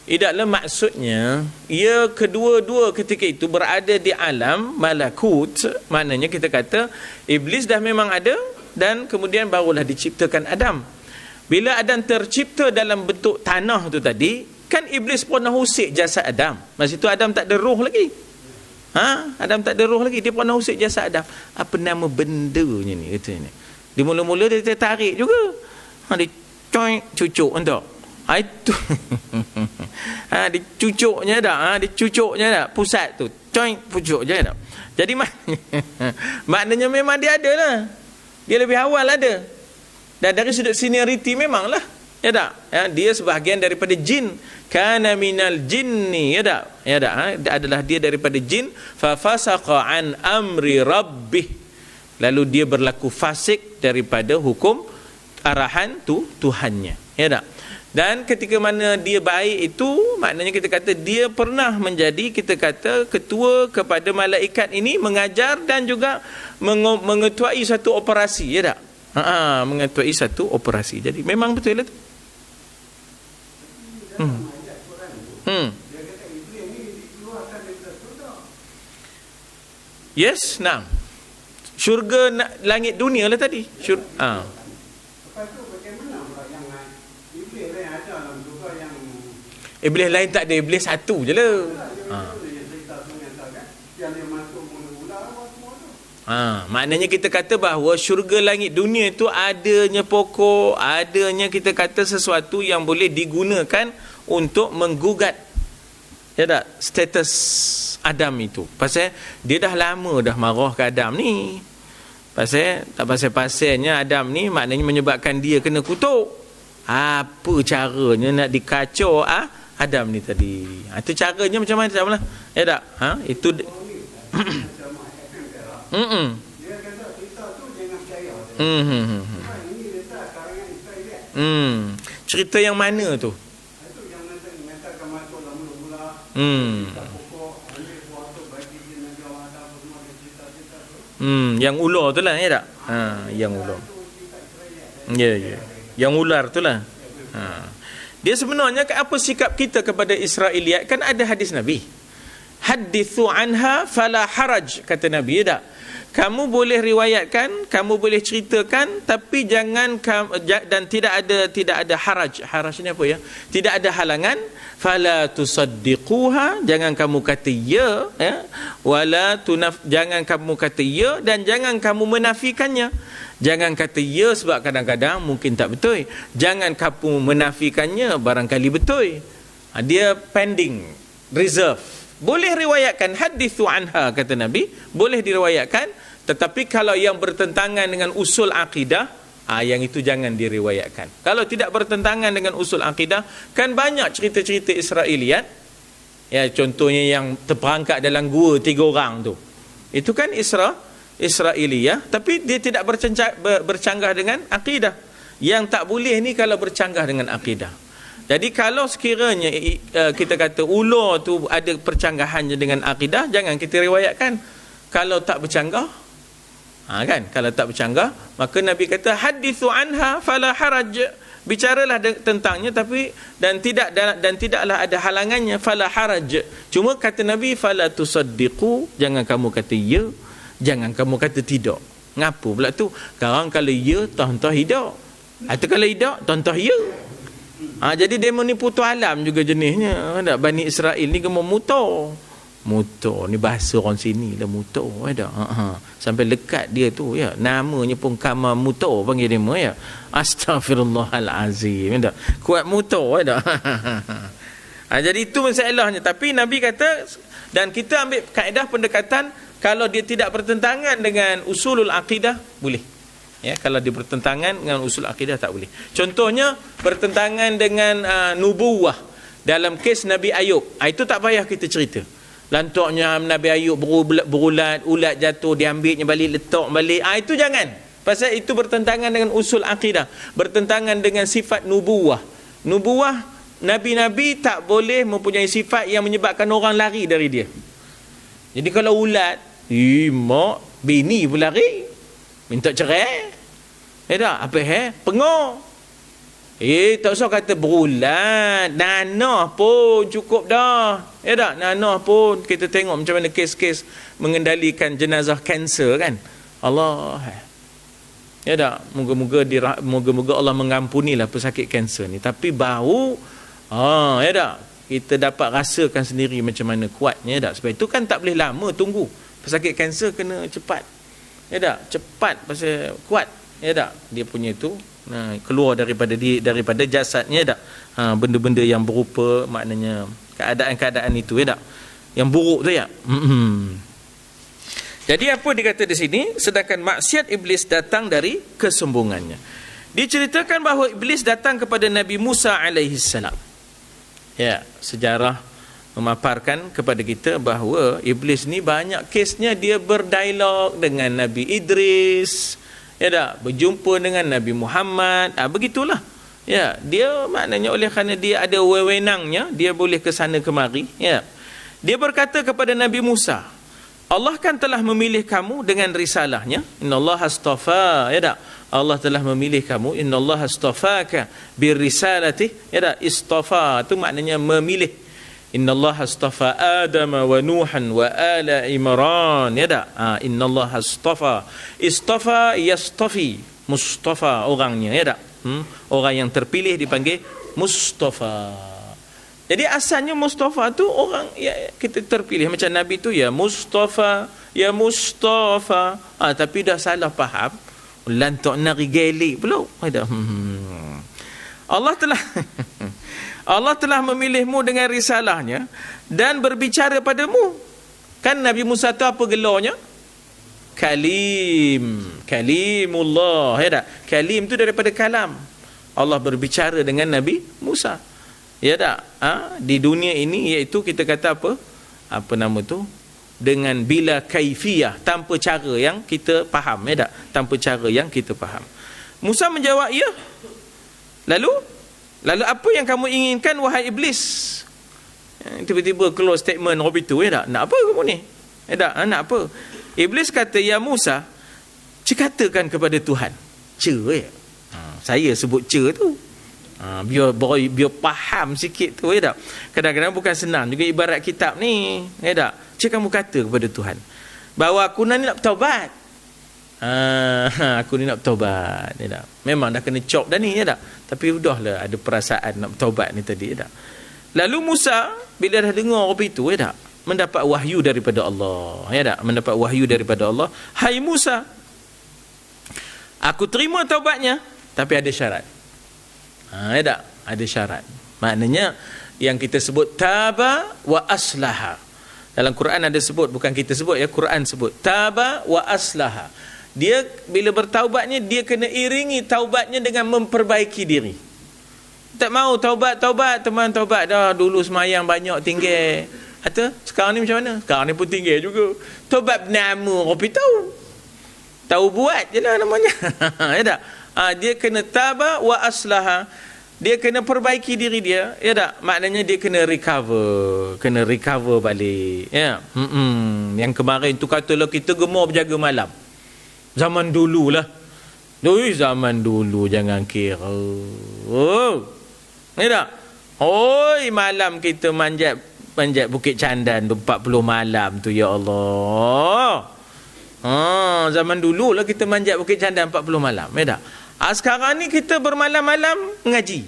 Idaklah maksudnya ia kedua-dua ketika itu berada di alam malakut. Maknanya kita kata iblis dah memang ada dan kemudian barulah diciptakan Adam. Bila Adam tercipta dalam bentuk tanah tu tadi, kan iblis pernah usik jasad Adam. Masa itu Adam tak ada roh lagi. Adam tak ada roh lagi, dia pernah usik jasad Adam. Apa nama bendanya ni katanya. Di mula-mula dia tarik juga. Dia cucuk entah. Itu dicucuknya dah, dicucuknya dah pusat tu, pucuk je dah. Jadi maknanya memang dia ada lah, dia lebih awal ada, dan dari sudut seniority memanglah, ya tak, dia sebahagian daripada jin, kana minal jinni, ya tak, adalah dia daripada jin, fa fasaqa an amri rabbih, lalu dia berlaku fasik daripada hukum arahan Tuhannya, ya tak. Dan ketika mana dia baik itu, maknanya kita kata dia pernah menjadi, kita kata, ketua kepada malaikat ini, mengajar dan juga mengetuai satu operasi, ya tak? Mengetuai satu operasi. Jadi memang betul lah tu. Yes, nah. Syurga langit dunia lah tadi. Iblis lain tak ada, iblis satu je lah. Maknanya kita kata bahawa syurga langit dunia itu adanya pokok, adanya kita kata sesuatu yang boleh digunakan untuk menggugat, ya tak, status Adam itu. Pasal dia dah lama dah marah ke Adam ni. Pasal tak pasal-pasalnya Adam ni maknanya menyebabkan dia kena kutuk. Apa caranya nak dikacau Adam ni tadi. Itu caranya macam mana, tak apalah. Ya tak? Itu Dia kata kita tu jangan percaya. Ini letak karangan Israel. Cerita yang mana tu? Itu yang mengatakan masuk dalam mula-mula. Pokok ambil buah tu bagi dia Nabi Allah Adam semua cerita-cerita tu. Yang ular tu lah, ya tak? Yang ular. Ya. Yang ular tu lah. Dia sebenarnya apa sikap kita kepada Israeliat? Kan ada hadis Nabi. Hadithu anha fala haraj, kata Nabi, ya tak? Kamu boleh riwayatkan, kamu boleh ceritakan, tapi jangan dan tidak ada haraj. Haraj ni apa ya? Tidak ada halangan. Fala tusaddiquha, jangan kamu kata ya, jangan kamu kata ya, dan jangan kamu menafikannya. Jangan kata ya sebab kadang-kadang mungkin tak betul. Jangan kamu menafikannya, barangkali betul. Dia pending, reserve. Boleh riwayatkan, hadithu anha, kata Nabi, boleh diriwayatkan, tetapi kalau yang bertentangan dengan usul akidah, yang itu jangan diriwayatkan. Kalau tidak bertentangan dengan usul akidah, kan banyak cerita-cerita Israeliat, ya, contohnya yang terperangkap dalam gua 3 orang tu, itu kan Israeliyah, tapi dia tidak bercanggah dengan akidah. Yang tak boleh ni kalau bercanggah dengan akidah. Jadi kalau sekiranya kita kata ular tu ada percanggahannya dengan akidah, jangan kita riwayatkan. Kalau tak bercanggah, kan, kalau tak bercanggah, maka Nabi kata hadithu anha fala haraj, bicaralah tentangnya, tapi dan tidaklah ada halangannya, fala haraj. Cuma kata Nabi fala tusaddiqu, jangan kamu kata ya, jangan kamu kata tidak. Ngapa pula tu? Sekarang kalau ya, toh hidak. Atau kalau hidak, toh ya. Jadi dia menipu tu alam juga jenisnya. Bani Israel ni gemar mutor. Mutor ni bahasa orang sini lah, mutor. Sampai lekat dia tu, ya. Namanya pun Kama Mutor panggil dia, ya. Astaghfirullahalazim. Kuat mutor, ya. Jadi itu masalahnya. Tapi Nabi kata, dan kita ambil kaedah pendekatan, kalau dia tidak bertentangan dengan usulul akidah, boleh. Ya, kalau dia bertentangan dengan usul akidah, tak boleh. Contohnya bertentangan dengan nubuwah dalam kes Nabi Ayub. Itu tak payah kita cerita. Lantuknya Nabi Ayub berulat, ulat jatuh, diambilnya balik, letak balik. Itu jangan. Pasal itu bertentangan dengan usul akidah, bertentangan dengan sifat nubuwah. Nubuwah, nabi-nabi tak boleh mempunyai sifat yang menyebabkan orang lari dari dia. Jadi kalau ulat, mak bini pun lari, minta cerai. Tak, apa pengor. Tak usah kata berulat, nanah pun cukup dah. Ya tak? Nanah pun kita tengok macam mana kes-kes mengendalikan jenazah kanser kan. Allah. Ya tak? Moga-moga Allah mengampunilah pesakit kanser ni. Tapi bau, ya tak? Kita dapat rasakan sendiri macam mana kuatnya, ya tak? Sebab itu kan tak boleh lama tunggu. Pesakit kanser kena cepat. Ya tak? Cepat pasal kuat. Ya tak? Dia punya tu keluar daripada jasadnya, tak? Benda-benda yang berupa, maknanya keadaan-keadaan itu, ya tak? Yang buruk tu, ya. Jadi apa dikata di sini? Sedangkan maksiat iblis datang dari kesombongannya. Diceritakan bahawa iblis datang kepada Nabi Musa alaihi salam. Ya, sejarah memaparkan kepada kita bahawa iblis ni banyak kesnya dia berdialog dengan Nabi Idris, ya tak? Berjumpa dengan Nabi Muhammad, begitulah. Ya, dia maknanya oleh kerana dia ada wewenangnya, dia boleh ke sana kemari, ya. Dia berkata kepada Nabi Musa, Allah kan telah memilih kamu dengan risalahnya. Innallaha astafa, ya tak? Allah telah memilih kamu. Innallaha astafaka birrisalati, ya tak? Istafa tu maknanya memilih. Innallaha astafa Adam wa Nuhan wa ala Imran, ya tak? Innallaha astafa. Istafa yastafi, Mustafa orangnya, ya tak? Orang yang terpilih dipanggil Mustafa. Jadi asalnya Mustafa tu orang ya, kita terpilih macam Nabi tu, ya Mustafa, ya Mustafa. Tapi dah salah faham. Lantak nari gelik pula. Allah telah memilihmu dengan risalahnya dan berbicara padamu. Kan Nabi Musa tu apa gelarnya? Kalimullah, ya tak? Kalim tu daripada kalam. Allah berbicara dengan Nabi Musa, ya tak? Di dunia ini iaitu kita kata apa nama tu, dengan bila kaifiyah, tanpa cara yang kita faham, ya tak? Tanpa cara yang kita faham. Musa menjawab, ya. Lalu apa yang kamu inginkan wahai iblis? Tiba-tiba keluar statement itu, ya tak? Nak apa kamu ni? Ya tak? Nak apa? Iblis kata, ya Musa, katakan kepada Tuhan. Ya. Saya sebut tu. Biar faham sikit tu, ya tak? Kadang-kadang bukan senang juga ibarat kitab ni, ya tak? Kamu kata kepada Tuhan bahawa aku ni nak bertaubat. Aku ni nak bertaubat, ya tak? Memang dah kena cop dah ni, ya tak? Tapi udahlah ada perasaan nak bertaubat ni tadi, ya tak? Lalu Musa bila dah dengar apa itu, ya tak? Mendapat wahyu daripada Allah, ya tak? Mendapat wahyu daripada Allah. Hai Musa, aku terima taubatnya, tapi ada syarat. Ya tak? Ada syarat. Maknanya yang kita sebut taba wa aslaha. Dalam Quran ada sebut, bukan kita sebut, ya, Quran sebut taba wa aslaha. Dia bila bertaubatnya, dia kena iringi taubatnya dengan memperbaiki diri. Tak mau taubat teman, taubat dah dulu semayang banyak tinggal. Atau sekarang ni macam mana? Sekarang ni pun tinggal juga. Taubat bernama, kopi tahu buat je lah namanya. Ya tak? Dia kena taba wa aslaha. Dia kena perbaiki diri dia, ya tak? Maknanya dia kena recover balik, ya. Yang kemarin tu katalah kita gemar berjaga malam. Zaman dululah. Zaman dulu jangan kira. Ya tak? Malam kita manjat Bukit Candan tu 40 malam tu, ya Allah. Zaman dululah kita manjat Bukit Candan 40 malam, ya tak? Sekarang ni kita bermalam-malam mengaji,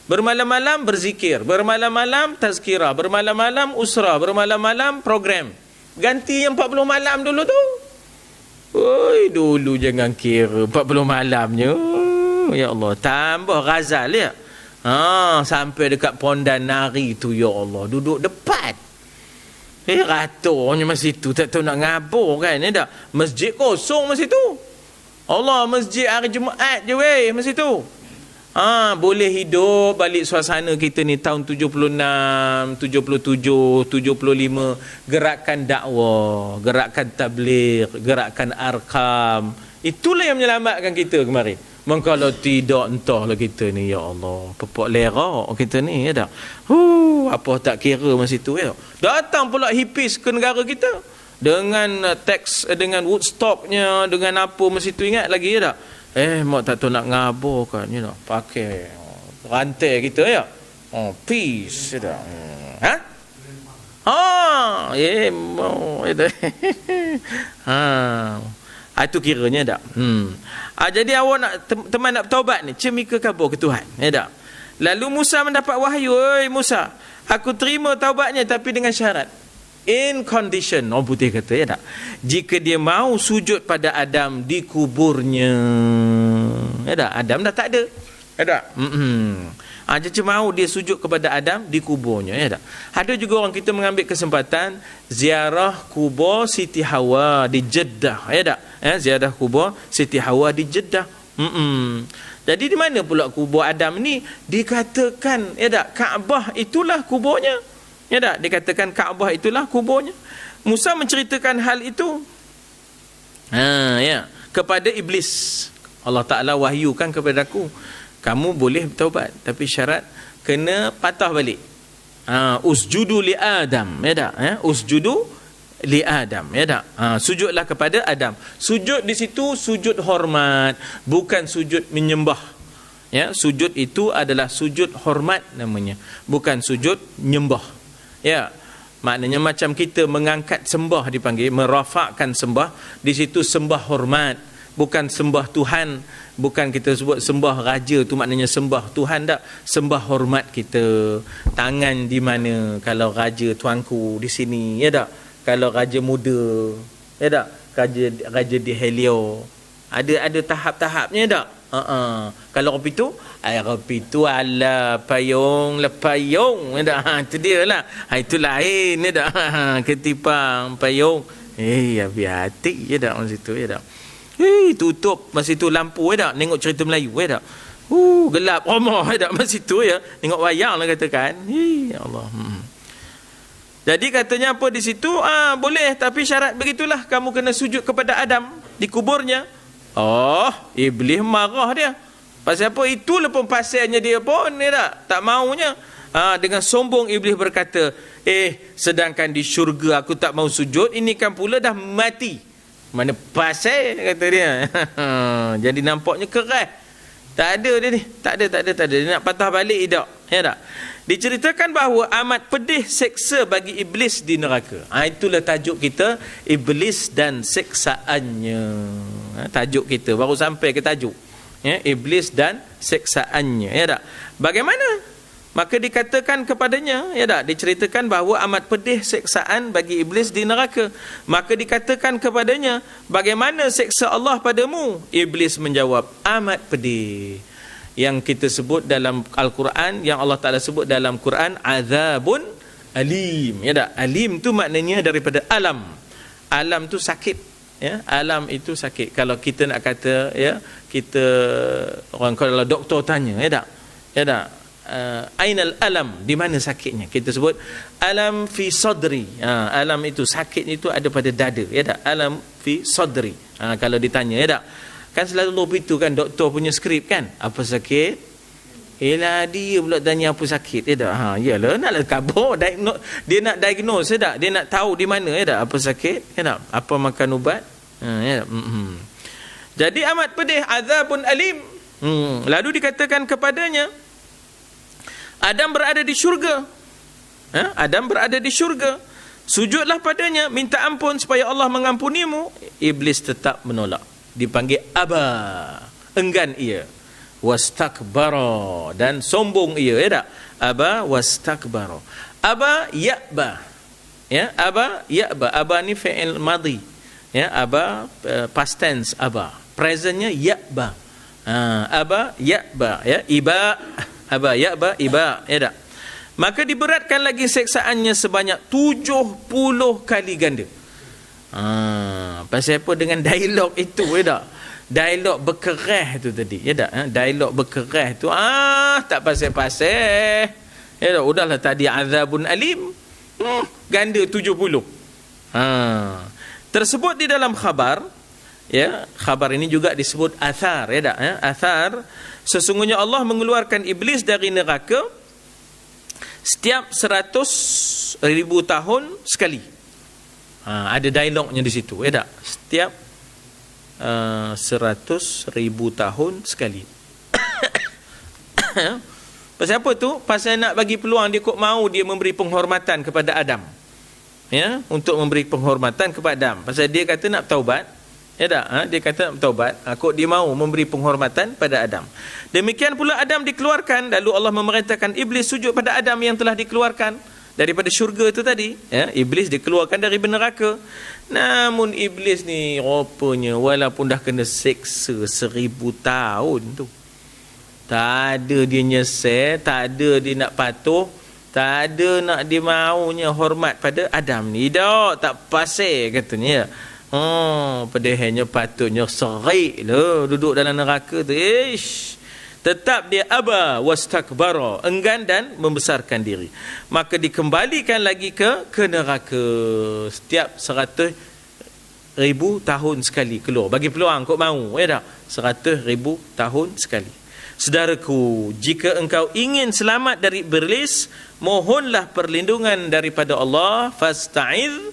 bermalam-malam berzikir, bermalam-malam tazkirah, bermalam-malam usrah, bermalam-malam program. Ganti yang 40 malam dulu tu. Dulu jangan kira 40 malamnya. Ya Allah, tambah ghazal, ya. Sampai dekat Pondan Nari tu, ya Allah, duduk depan. Ratornya masa tu tak tahu nak ngabur kan, ya tak? Masjid kosong masa tu. Allah, masjid hari Jumaat je weh masa tu. Boleh hidup balik suasana kita ni tahun 76, 77, 75, gerakan dakwah, gerakan tabligh, gerakan arkam. Itulah yang menyelamatkan kita kemarin. Kalau tidak, entahlah kita ni, ya Allah, pepok lerak kita ni, ya tak? Apa tak kira masa tu, ya. Datang pula hipis ke negara kita. Dengan teks, dengan Woodstocknya, dengan apa masa tu, ingat lagi, ya tak? Mak tak tahu nak ngabur kan, you know, pakai rantai kita ya. Peace dah. Itu. Itu kiranya dak. Jadi awak nak teman nak bertaubat ni, cemika kabur ke Tuhan. Ya dak. Lalu Musa mendapat wahyu, "Oi Musa, aku terima taubatnya tapi dengan syarat. In condition." Orang putih kata, ya tak? Jika dia mau sujud pada Adam di kuburnya. Ya tak? Adam dah tak ada. Ya tak? Dia mau dia sujud kepada Adam di kuburnya. Ya tak? Ada juga orang kita mengambil kesempatan ziarah kubur Siti Hawa di Jeddah. Ya tak? Ziarah kubur Siti Hawa di Jeddah. Jadi di mana pula kubur Adam ni? Dikatakan, ya tak? Kaabah itulah kuburnya. Ya tak? Dikatakan Kaabah itulah kuburnya. Musa menceritakan hal itu kepada iblis. Allah Ta'ala wahyukan kepada aku, kamu boleh bertaubat tapi syarat kena patah balik. Usjudu li Adam. Ya tak? Usjudu li Adam. Ya tak? Sujudlah kepada Adam. Sujud di situ sujud hormat, bukan sujud menyembah. Ya, sujud itu adalah sujud hormat namanya, bukan sujud menyembah. Ya, maknanya macam kita mengangkat sembah dipanggil, merafakkan sembah, di situ sembah hormat, bukan sembah Tuhan, bukan kita sebut sembah raja tu maknanya sembah Tuhan, tak, sembah hormat kita. Tangan di mana kalau raja tuanku di sini, ya tak? Kalau raja muda, ya tak? Raja di Helio. Ada tahap-tahapnya tak? Kalau kopi tu ala payung lepayung, ya tak? Itu dia lah. Itu lain, ya tak? Ketipang payung. Hati, ya tak? Masa situ, ya tak? Tutup masa itu lampu, ya tak? Tengok cerita Melayu, ya tak? Gelap rumah, ya tak? Masa itu, ya. Tengok wayang lah katakan. Ya Allah. Jadi katanya apa di situ? Boleh, tapi syarat begitulah, kamu kena sujud kepada Adam di kuburnya. Iblis marah dia. Pasal apa? Itulah pun pasalnya dia pun, ya tak maunya. Dengan sombong iblis berkata, sedangkan di syurga aku tak mau sujud, ini kan pula dah mati. Mana pasal, kata dia. Jadi nampaknya keras. Tak ada dia ni. Tak ada. Dia nak patah balik tak? Ya tak? Diceritakan bahawa amat pedih seksa bagi iblis di neraka. Itulah tajuk kita, iblis dan seksaannya. Tajuk kita baru sampai ke tajuk. Ya, iblis dan seksaannya. Ya tak? Bagaimana? Maka dikatakan kepadanya, ya tak? Diceritakan bahawa amat pedih seksaan bagi iblis di neraka. Maka dikatakan kepadanya, bagaimana seksa Allah padamu? Iblis menjawab, amat pedih. Yang kita sebut dalam Al-Quran, yang Allah Ta'ala sebut dalam Quran, azabun alim. Ya tak? Alim tu maknanya daripada alam. Alam tu sakit. Ya, alam itu sakit. Kalau kita nak kata, ya, kita orang kalau doktor tanya, ya tak? Ya tak? Ainal alam, di mana sakitnya? Kita sebut alam fi sadri. Alam itu sakitnya itu ada pada dada, ya tak? Alam fi sadri. Kalau ditanya, ya tak? Kan selalu begitu kan, doktor punya skrip kan, apa sakit? Dia pula tanya apa sakit, ya tak? Yalah, naklah kabur, dia nak diagnose, ya tak? Dia nak tahu di mana, ya tak? Apa sakit, ya tak? Apa makan ubat, ya tak? Jadi amat pedih, azabun alim. Lalu dikatakan kepadanya, Adam berada di syurga. Adam berada di syurga. Sujudlah padanya, minta ampun supaya Allah mengampunimu. Iblis tetap menolak. Dipanggil aba, enggan ia. Wastakbara, dan sombong ia, ya tak? Aba wastakbara. Aba ya'ba. Ya, aba ya'ba. Aba ni fi'il madhi. Ya, aba past tense aba. Presentnya ya'ba. Aba ya'ba, ya, iba. Aba ya'ba iba, ya tak? Maka diberatkan lagi seksaannya sebanyak 70 kali ganda. Pasal apa? Dengan dialog itu, ya tak? Dialog berkerah tu tadi, ya tak? Dialog berkerah tu, tak pasal-pasal, ya tak? Udahlah tadi azabun alim, ganda 70. Tersebut di dalam khabar, ya, khabar ini juga disebut athar, ya tak? Athar, sesungguhnya Allah mengeluarkan iblis dari neraka setiap 100,000 tahun sekali. Ada dialognya di situ, ya tak? Setiap 100,000 tahun sekali. Pasal apa tu? Pasal nak bagi peluang dia kok mau dia memberi penghormatan kepada Adam. Ya, untuk memberi penghormatan kepada Adam. Pasal dia kata nak taubat. Ya tak? Dia kata nak taubat. Kok dia mau memberi penghormatan pada Adam. Demikian pula Adam dikeluarkan. Lalu Allah memerintahkan iblis sujud pada Adam yang telah dikeluarkan daripada syurga itu tadi. Ya, iblis dikeluarkan dari neraka. Namun iblis ni rupanya walaupun dah kena seksa 1000 tahun tu, tak ada dia nyesal, tak ada dia nak patuh, tak ada nak dia maunya hormat pada Adam ni. Tak pasal katanya. Padahalnya patutnya serik lah duduk dalam neraka tu. Tetap dia aba wastakbara, enggan dan membesarkan diri. Maka dikembalikan lagi ke neraka setiap 100,000 tahun sekali keluar. Bagi peluang kau mau, ya tak? 100,000 tahun sekali. Saudaraku, jika engkau ingin selamat dari iblis, mohonlah perlindungan daripada Allah, fasta'iz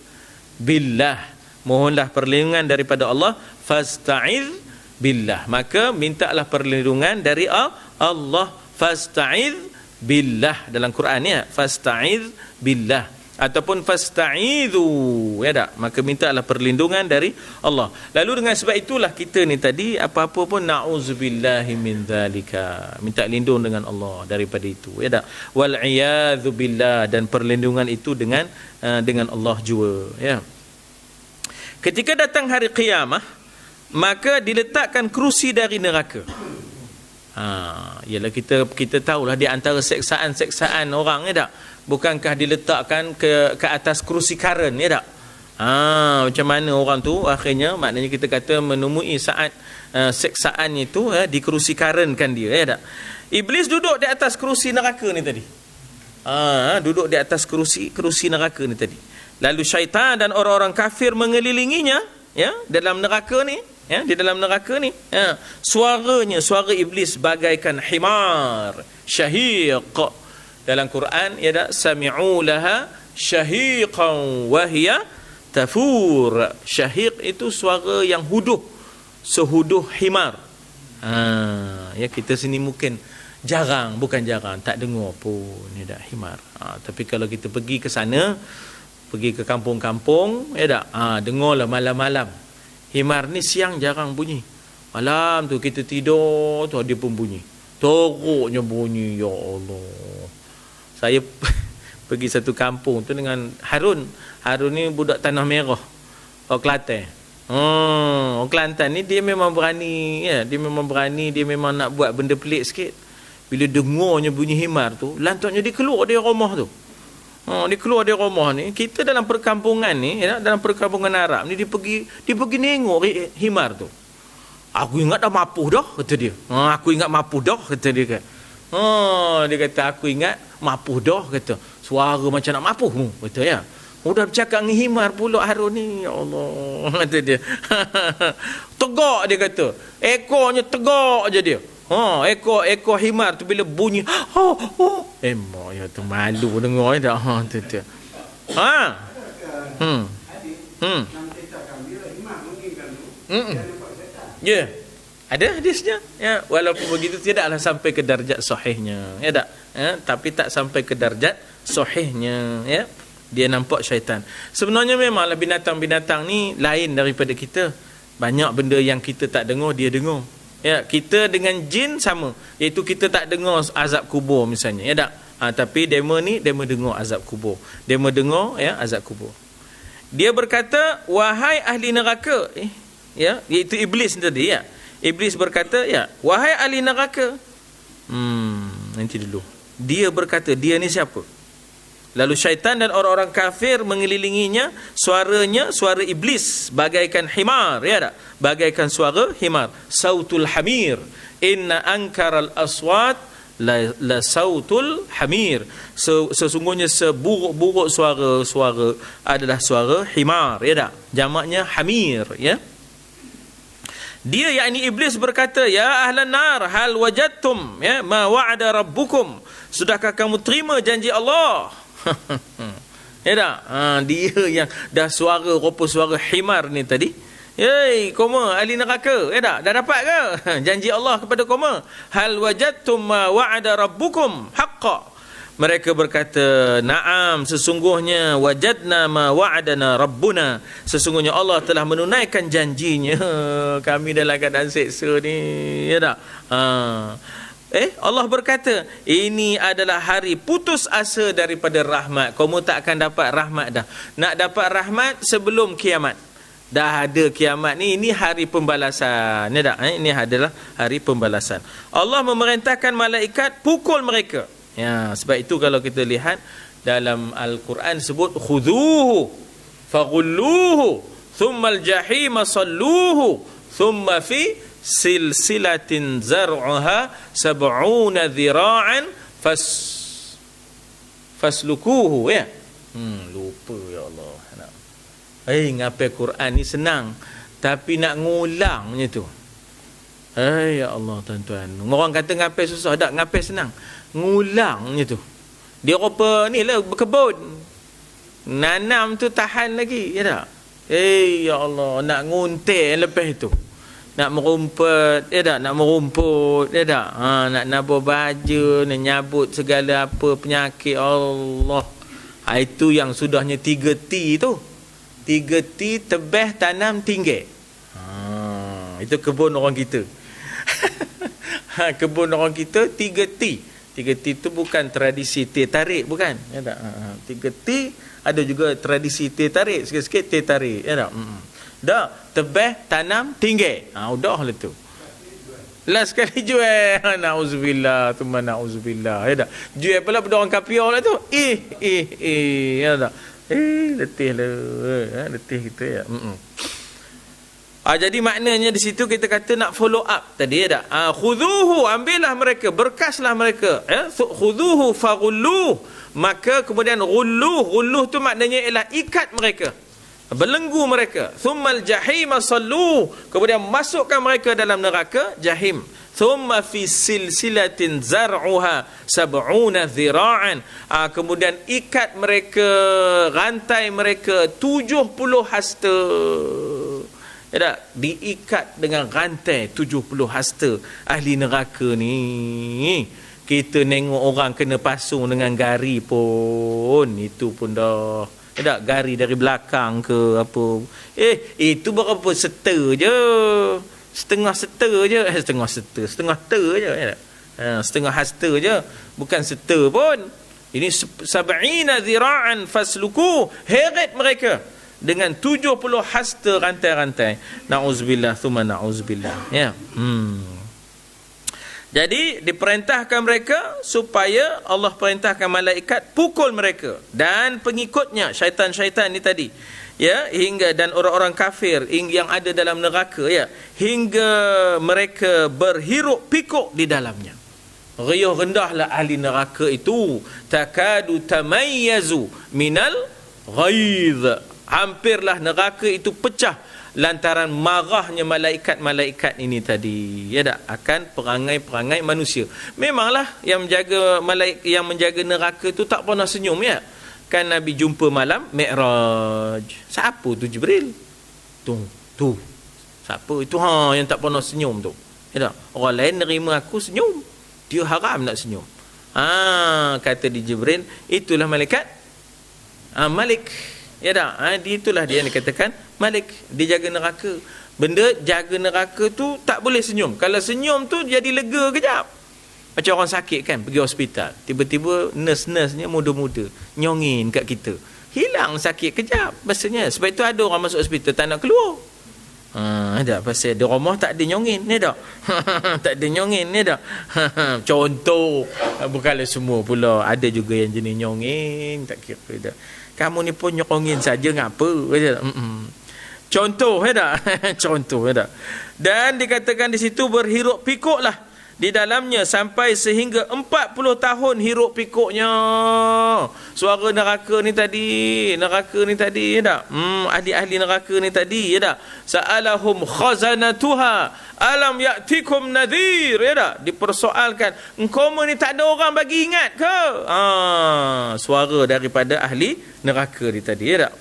billah. Mohonlah perlindungan daripada Allah, fasta'iz billah. Maka mintalah perlindungan dari Allah, fasta'iz billah dalam Quran ya, fasta'iz billah ataupun fasta'izu, ya tak? Maka mintalah perlindungan dari Allah. Lalu dengan sebab itulah kita ni tadi apa-apa pun na'udzubillahi min zalika, minta lindung dengan Allah daripada itu, ya tak? Wal iyadzu billah, dan perlindungan itu dengan Allah jua, ya. Ketika datang hari qiyamah, maka diletakkan kerusi dari neraka. Ialah kita tahulah di antara seksaan-seksaan orang, ya tak? Bukankah diletakkan ke atas kerusi karen, ya tak? Macam mana orang tu akhirnya, maknanya kita kata menemui saat seksaan itu di kerusi karen kan dia, ya tak? Iblis duduk di atas kerusi neraka ni tadi. Duduk di atas kerusi neraka ni tadi. Lalu syaitan dan orang-orang kafir mengelilinginya, ya, dalam neraka ni, ya, di dalam neraka ni, ya. Suara iblis bagaikan himar syahiq. Dalam Quran, ya, dak, sami'u laha syahiqan wa hiya tafur. Syahiq itu suara yang huduh, sehuduh himar. Ya, kita sini mungkin jarang, bukan jarang, tak dengar pun, ya, dak, himar. Tapi kalau kita pergi ke sana, pergi ke kampung-kampung, ya tak? Dengarlah malam-malam. Himar ni siang jarang bunyi. Malam tu kita tidur tu dia pun bunyi. Teruknya bunyi, ya Allah. Saya pergi satu kampung tu dengan Harun. Harun ni budak Tanah Merah, orang Kelantan. Orang Kelantan ni dia memang berani, ya, dia memang nak buat benda pelik sikit. Bila dengarnya bunyi himar tu, lantaknya dia keluar dari rumah tu. Dia keluar dari rumah ni. Kita dalam perkampungan ni, ya, dalam perkampungan Arab ni, dia pergi nengok himar tu. Aku ingat dah mapuh dah, kata dia. Aku ingat mapuh dah, kata dia kan. Dia kata aku ingat mapuh dah, kata. Suara macam nak mapuh mu, kata, ya. Udah bercakap dengan himar pula Harun ni, ya Allah, kata dia. Tegak dia kata. Ekornya tegak je dia. Ekor himar tu bila bunyi, emak ya tu malu dengar dah, tu. Ya, ada hadisnya, ya, walaupun begitu tidaklah sampai ke darjat sahihnya, ya tak? Tapi tak sampai ke darjat sahihnya, ya. Dia nampak syaitan. Sebenarnya memanglah binatang-binatang ni lain daripada kita. Banyak benda yang kita tak dengar, dia dengar. Ya, kita dengan jin sama, iaitu kita tak dengar azab kubur misalnya, ya tak? Tapi demo ni, demo dengar azab kubur. Demo dengar, ya, azab kubur. Dia berkata, wahai ahli neraka, ya, iaitu iblis tadi, ya. Iblis berkata, ya, wahai ahli neraka. Nanti dulu. Dia berkata, dia ni siapa? Lalu syaitan dan orang-orang kafir mengelilinginya, suaranya suara iblis bagaikan himar, ya tak? Bagaikan suara himar. Sautul hamir. Inna ankaral aswat la sautul hamir. Sesungguhnya seburuk-buruk suara adalah suara himar, ya tak? Jamaknya hamir, ya. Dia yakni iblis berkata, ya ahlan nar hal wajadtum, ya, ma wa'ada rabbukum. Sudahkah kamu terima janji Allah? Ya tak? Dia yang dah rupa suara himar ni tadi, Hei, koma ahli neraka, ya tak? Dah dapat ke janji Allah kepada koma? Hal wajadtum ma wa'ada rabbukum haqqan. Mereka berkata, na'am, sesungguhnya wajadna ma wa'adana rabbuna. Sesungguhnya Allah telah menunaikan janjinya. Kami dalam keadaan seksa ni, ya tak? Allah berkata, ini adalah hari putus asa daripada rahmat. Kamu tak akan dapat rahmat dah. Nak dapat rahmat sebelum kiamat. Dah ada kiamat ni, ini hari pembalasan. Ya tak? Ini adalah hari pembalasan. Allah memerintahkan malaikat pukul mereka. Ya, sebab itu kalau kita lihat dalam Al-Quran sebut khudhuhu faghulluhu thummal jahima salluhu thumma fi silsilatin zar'uha sab'una dhira'an faslukuhu, ya. Lupa, ya Allah. Ngapai Quran ni senang, tapi nak ngulangnya tu. Ya Allah, tuan-tuan. Orang kata ngapai susah, tak, ngapai senang. Ngulangnya tu. Dia rupa ni lah berkebun. Nanam tu tahan lagi, ya tak? Ya Allah, nak ngunting lepas tu. Nak merumput, ya tak? Nak merumput, ya tak? Nak nabur baju, nak nyabut segala apa penyakit, Allah. Itu yang sudahnya 3T tu. 3T, tebeh, tanam, tinggi. Itu kebun orang kita. Kebun orang kita 3T. 3T tu bukan tradisi teh tarik, bukan, ya tak? 3T ada juga tradisi teh tarik, sikit-sikit teh tarik, ya tak? Dah, tebeh, tanam, tinggi. Udah lah tu. Last kali jual. Na'udzubillah, thumma na'udzubillah, ya tak? Jual pula pada orang kapior lah tu. Ya tak? Letih lah. Letih kita, ya. Jadi maknanya di situ kita kata nak follow up tadi, ya tak? Khudhuhu, ambillah mereka, berkaslah mereka, ya. Khudhuhu faghulluh, maka kemudian ghulluh tu maknanya ialah ikat mereka, belenggu mereka. Thummal jahima sallu, kemudian masukkan mereka dalam neraka jahim. Thumma fi silsilatin zar'uha sab'una dhira'an, kemudian ikat mereka, rantai mereka 70 hasta. Ya tak? Diikat dengan rantai 70 hasta. Ahli neraka ni, kita nengok orang kena pasung dengan gari pun, itu pun dah, ya tak? Gari dari belakang ke apa, itu berapa seter je, setengah seter je, setengah ter je, ya tak? Setengah hasta je, bukan seter pun. Ini 70 dhira'an fasluku, heret mereka dengan 70 hasta rantai-rantai. Na'udzubillah, thumma na'udzubillah, ya. Jadi diperintahkan mereka supaya Allah perintahkan malaikat pukul mereka dan pengikutnya, syaitan-syaitan ni tadi, ya, hingga, dan orang-orang kafir yang ada dalam neraka, ya, hingga mereka berhiruk pikuk di dalamnya. Riuh rendahlah ahli neraka itu, takadu tamayyazu minal ghaidh, hampirlah neraka itu pecah lantaran marahnya malaikat-malaikat ini tadi, ya tak? Akan perangai-perangai manusia. Memanglah yang menjaga neraka itu tak pernah senyum, ya. Kan Nabi jumpa malam Mi'raj. Siapa tu Jibril? Tu. Siapa itu yang tak pernah senyum tu? Ya tak? Orang lain nerima aku senyum, dia haram nak senyum. Kata di Jibril, itulah malaikat Malik. Ya tak? Itulah dia yang dikatakan Malik. Dia jaga neraka. Benda jaga neraka tu tak boleh senyum. Kalau senyum tu jadi lega kejap. Macam orang sakit kan, pergi hospital, tiba-tiba nurse-nya muda-muda nyongin kat kita, hilang sakit kejap maksudnya. Sebab itu ada orang masuk hospital tak nak keluar. Ada pasal di rumah tak ada nyongin, ni tak? Tak ada nyongin, ni tak? Contoh, bukanlah semua pula, ada juga yang jenis nyongin, tak kira dah. Kamu ni pun nyongin saja ngapa? Contoh, ya tak? Contoh, ya tak? Dan dikatakan di situ berhiruk pikuklah di dalamnya sampai sehingga 40 tahun hiruk pikuknya. Suara neraka ni tadi, ya tak? Ahli-ahli neraka ni tadi, ya tak? Sa'alahum khazanatuha alam ya'tikum nadhir, ya tak? Dipersoalkan, engkau ni tak ada orang bagi ingat ke? Suara daripada ahli neraka ni tadi, ya tak?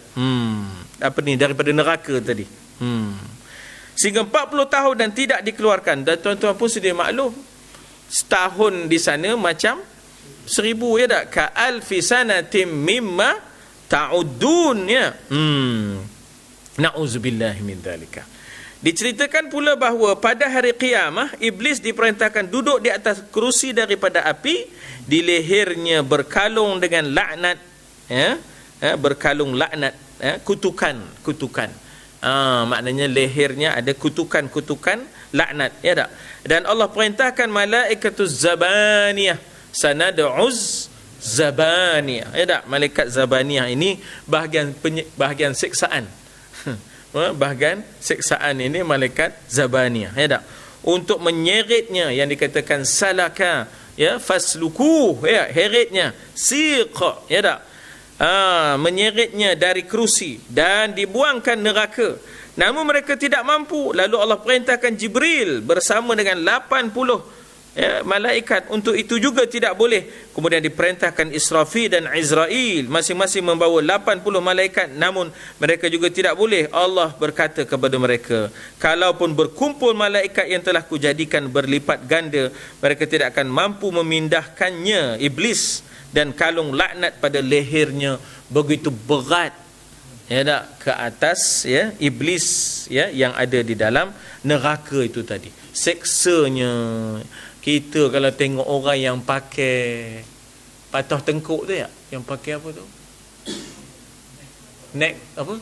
Apa ni, daripada neraka tadi. Sehingga 40 tahun dan tidak dikeluarkan. Dan tuan-tuan pun sedia maklum, setahun di sana macam 1000, ya tak? Ka alfi sanatim mimma ta'udun, ya. Na'udzubillahi min dzalika. Diceritakan pula bahawa pada hari qiyamah Iblis diperintahkan duduk di atas kerusi daripada api, di lehernya berkalung dengan laknat, berkalung laknat, kutukan. Maknanya lehernya ada kutukan laknat, ya tak? Dan Allah perintahkan malaikatuz zabaniyah sanad'uz zabaniyah, ya tak? Malaikat zabaniyah ini bahagian siksaan. Bahagian siksaan ini malaikat zabaniyah, ya tak? Untuk menyeretnya, yang dikatakan salaka, ya, fasluku, ya, heretnya, siqa, ya tak? Menyeretnya dari kerusi dan dibuangkan neraka. Namun mereka tidak mampu. Lalu Allah perintahkan Jibril bersama dengan 80 malaikat, untuk itu juga tidak boleh. Kemudian diperintahkan Israfil dan Izrail, masing-masing membawa 80 malaikat, namun mereka juga tidak boleh. Allah berkata kepada mereka, kalaupun berkumpul malaikat yang telah kujadikan berlipat ganda, mereka tidak akan mampu memindahkannya. Iblis dan kalung laknat pada lehernya begitu berat, ya tak, ke atas, ya, iblis, ya, yang ada di dalam neraka itu tadi. Seksanya. Kita kalau tengok orang yang pakai patah tengkuk tu, ya, yang pakai apa tu? Neck apa?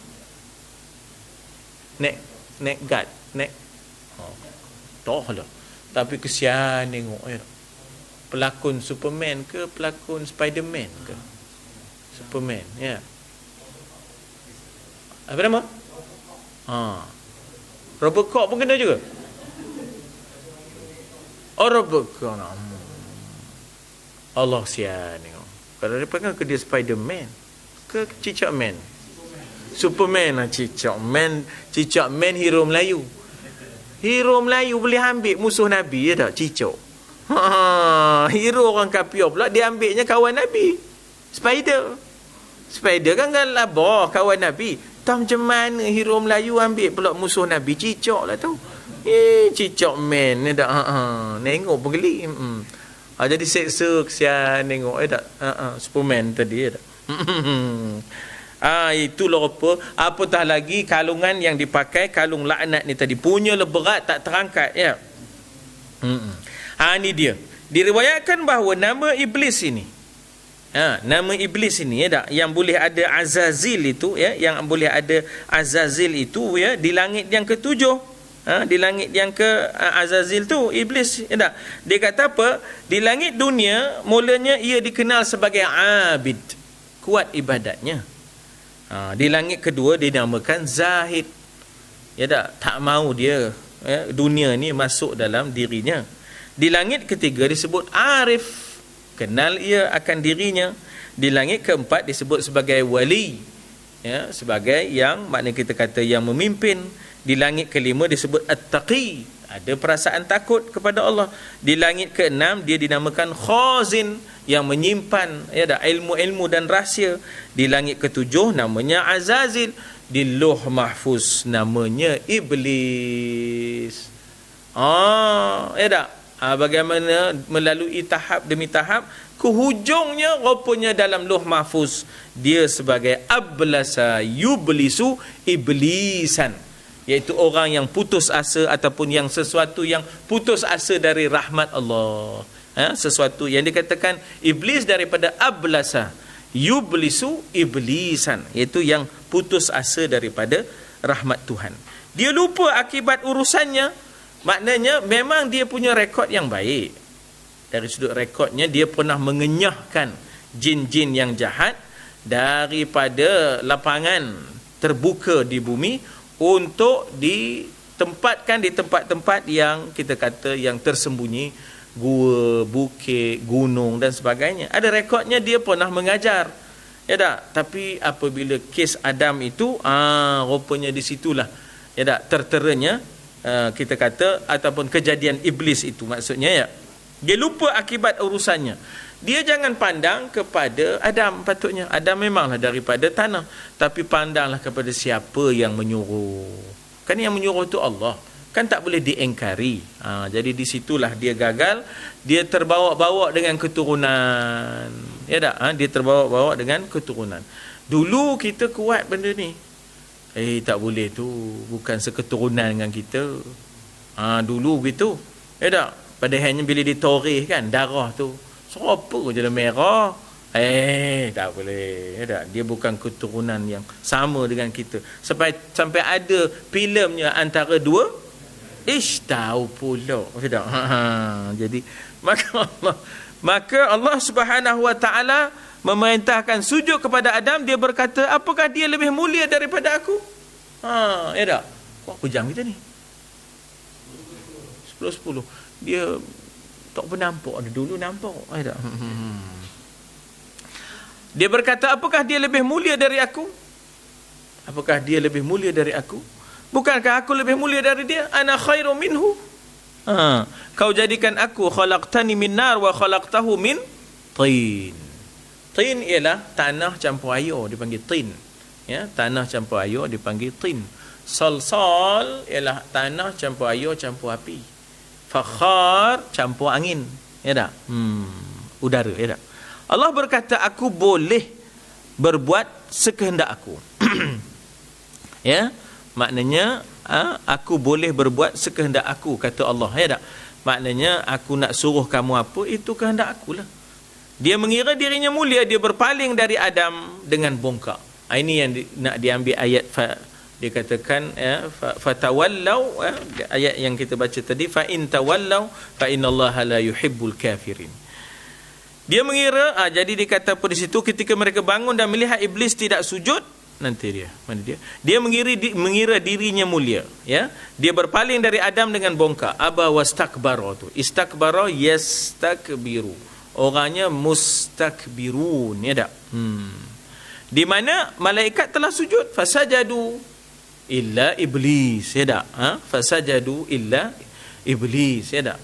Neck guard, neck. Toh lah. Tapi kesian tengok, ya. Pelakon Superman ke pelakon Spiderman ke? Superman, ya. Apa nama? Robocop pun kena juga. Robocop. Allah sian tengok. Kalau dia pegang ke dia Spiderman ke Cicak Man? Superman lah Cicak Man hero Melayu. Hero Melayu boleh ambil musuh Nabi, ya tak? Cicak. Hero orang kafir pula dia ambilnya kawan Nabi. Spider kan labah kawan Nabi. Tahu macam mana hero Melayu ambil pula musuh Nabi? Cicak lah tu. Cicak Man ni dah nengok pun geli. Jadi seksa kesian tengok, tak? Superman tadi, tak? Itulah apa. Apatah lagi kalungan yang dipakai, kalung laknat ni tadi, punya berat tak terangkat, ya. Ini dia. Diriwayatkan bahawa nama iblis ini, nama iblis ini, ya tak, yang boleh ada Azazil itu, ya, yang boleh ada Azazil itu, ya, di langit yang ketujuh. Di langit yang ke Azazil tu iblis, ya tak? Dia kata apa? Di langit dunia mulanya ia dikenal sebagai abid, kuat ibadatnya. Di langit kedua dinamakan zahid, ya tak? Tak mau dia, ya, dunia ni masuk dalam dirinya. Di langit ketiga disebut arif, kenal ia akan dirinya. Di langit keempat disebut sebagai wali, ya, sebagai yang, makna kita kata yang memimpin. Di langit kelima disebut at-taqi, ada perasaan takut kepada Allah. Di langit keenam dia dinamakan khazin, yang menyimpan, ya, ilmu-ilmu dan rahsia. Di langit ketujuh namanya Azazil. Di Lauh Mahfuz namanya iblis. Ya tak? Bagaimana melalui tahap demi tahap, ke hujungnya rupanya dalam Lauh Mahfuz dia sebagai ablasa yublisu iblisan, iaitu orang yang putus asa, ataupun yang sesuatu yang putus asa dari rahmat Allah. Sesuatu yang dikatakan iblis daripada ablasa yublisu iblisan, iaitu yang putus asa daripada rahmat Tuhan. Dia lupa akibat urusannya, maknanya memang dia punya rekod yang baik. Dari sudut rekodnya dia pernah mengenyahkan jin-jin yang jahat daripada lapangan terbuka di bumi untuk ditempatkan di tempat-tempat yang kita kata yang tersembunyi, gua, bukit, gunung dan sebagainya. Ada rekodnya dia pernah mengajar, ya tak? Tapi apabila kes Adam itu, rupanya di situlah, ya tak, terteranya, kita kata, ataupun kejadian iblis itu maksudnya, ya. Dia lupa akibat urusannya. Dia jangan pandang kepada Adam patutnya. Adam memanglah daripada tanah, tapi pandanglah kepada siapa yang menyuruh. Kan yang menyuruh tu Allah. Kan tak boleh diingkari. Jadi di situlah dia gagal, dia terbawa-bawa dengan keturunan. Ya tak? Dia terbawa-bawa dengan keturunan. Dulu kita kuat benda ni. Tak boleh tu, bukan seketurunan dengan kita. Dulu begitu. Ya tak? Padahalnya bila ditoreh kan, darah tu serupa je merah. Tak boleh. Ya tak? Dia bukan keturunan yang sama dengan kita. Sampai ada filmnya antara dua. Tahu pula. Ya tak? Jadi maka Allah Subhanahu Wa Taala memerintahkan sujud kepada Adam. Dia berkata, apakah dia lebih mulia daripada aku? Ya tak? Berapa jam kita ni? 10. Dia tak pernah nampak. Dulu nampak. Ya tak? Dia berkata, apakah dia lebih mulia dari aku? Apakah dia lebih mulia dari aku? Bukankah aku lebih mulia dari dia? Ana khairu minhu. Kau jadikan aku, khalaqtani min nar wa khalaqtahu min tin. Tin ialah tanah campur air, dipanggil tin. Ya, tanah campur air dipanggil tin. Salsal ialah tanah campur air campur api. Fakhar campur angin. Ya tak? Udara, ya tak? Allah berkata, aku boleh berbuat sekehendak aku. Ya, maknanya aku boleh berbuat sekehendak aku, kata Allah. Ya tak? Maknanya aku nak suruh kamu apa, itu kehendak akulah. Dia mengira dirinya mulia, dia berpaling dari Adam dengan bongkak. Ini yang nak diambil ayat dia katakan fatawallau, ayat yang kita baca tadi, fa in tawallau fa innallaha la yuhibbul kafirin. Dia mengira jadi dikata pada situ ketika mereka bangun dan melihat iblis tidak sujud, nanti dia mana dia mengira dirinya mulia, ya. Dia berpaling dari Adam dengan bongkak. Aba wastakbara tu, istakbara yastakbiru, orangnya mustakbirun, ya tak? Di mana malaikat telah sujud, fasajadu illa iblis, ya tak? Fasajadu illa iblis, ya tak?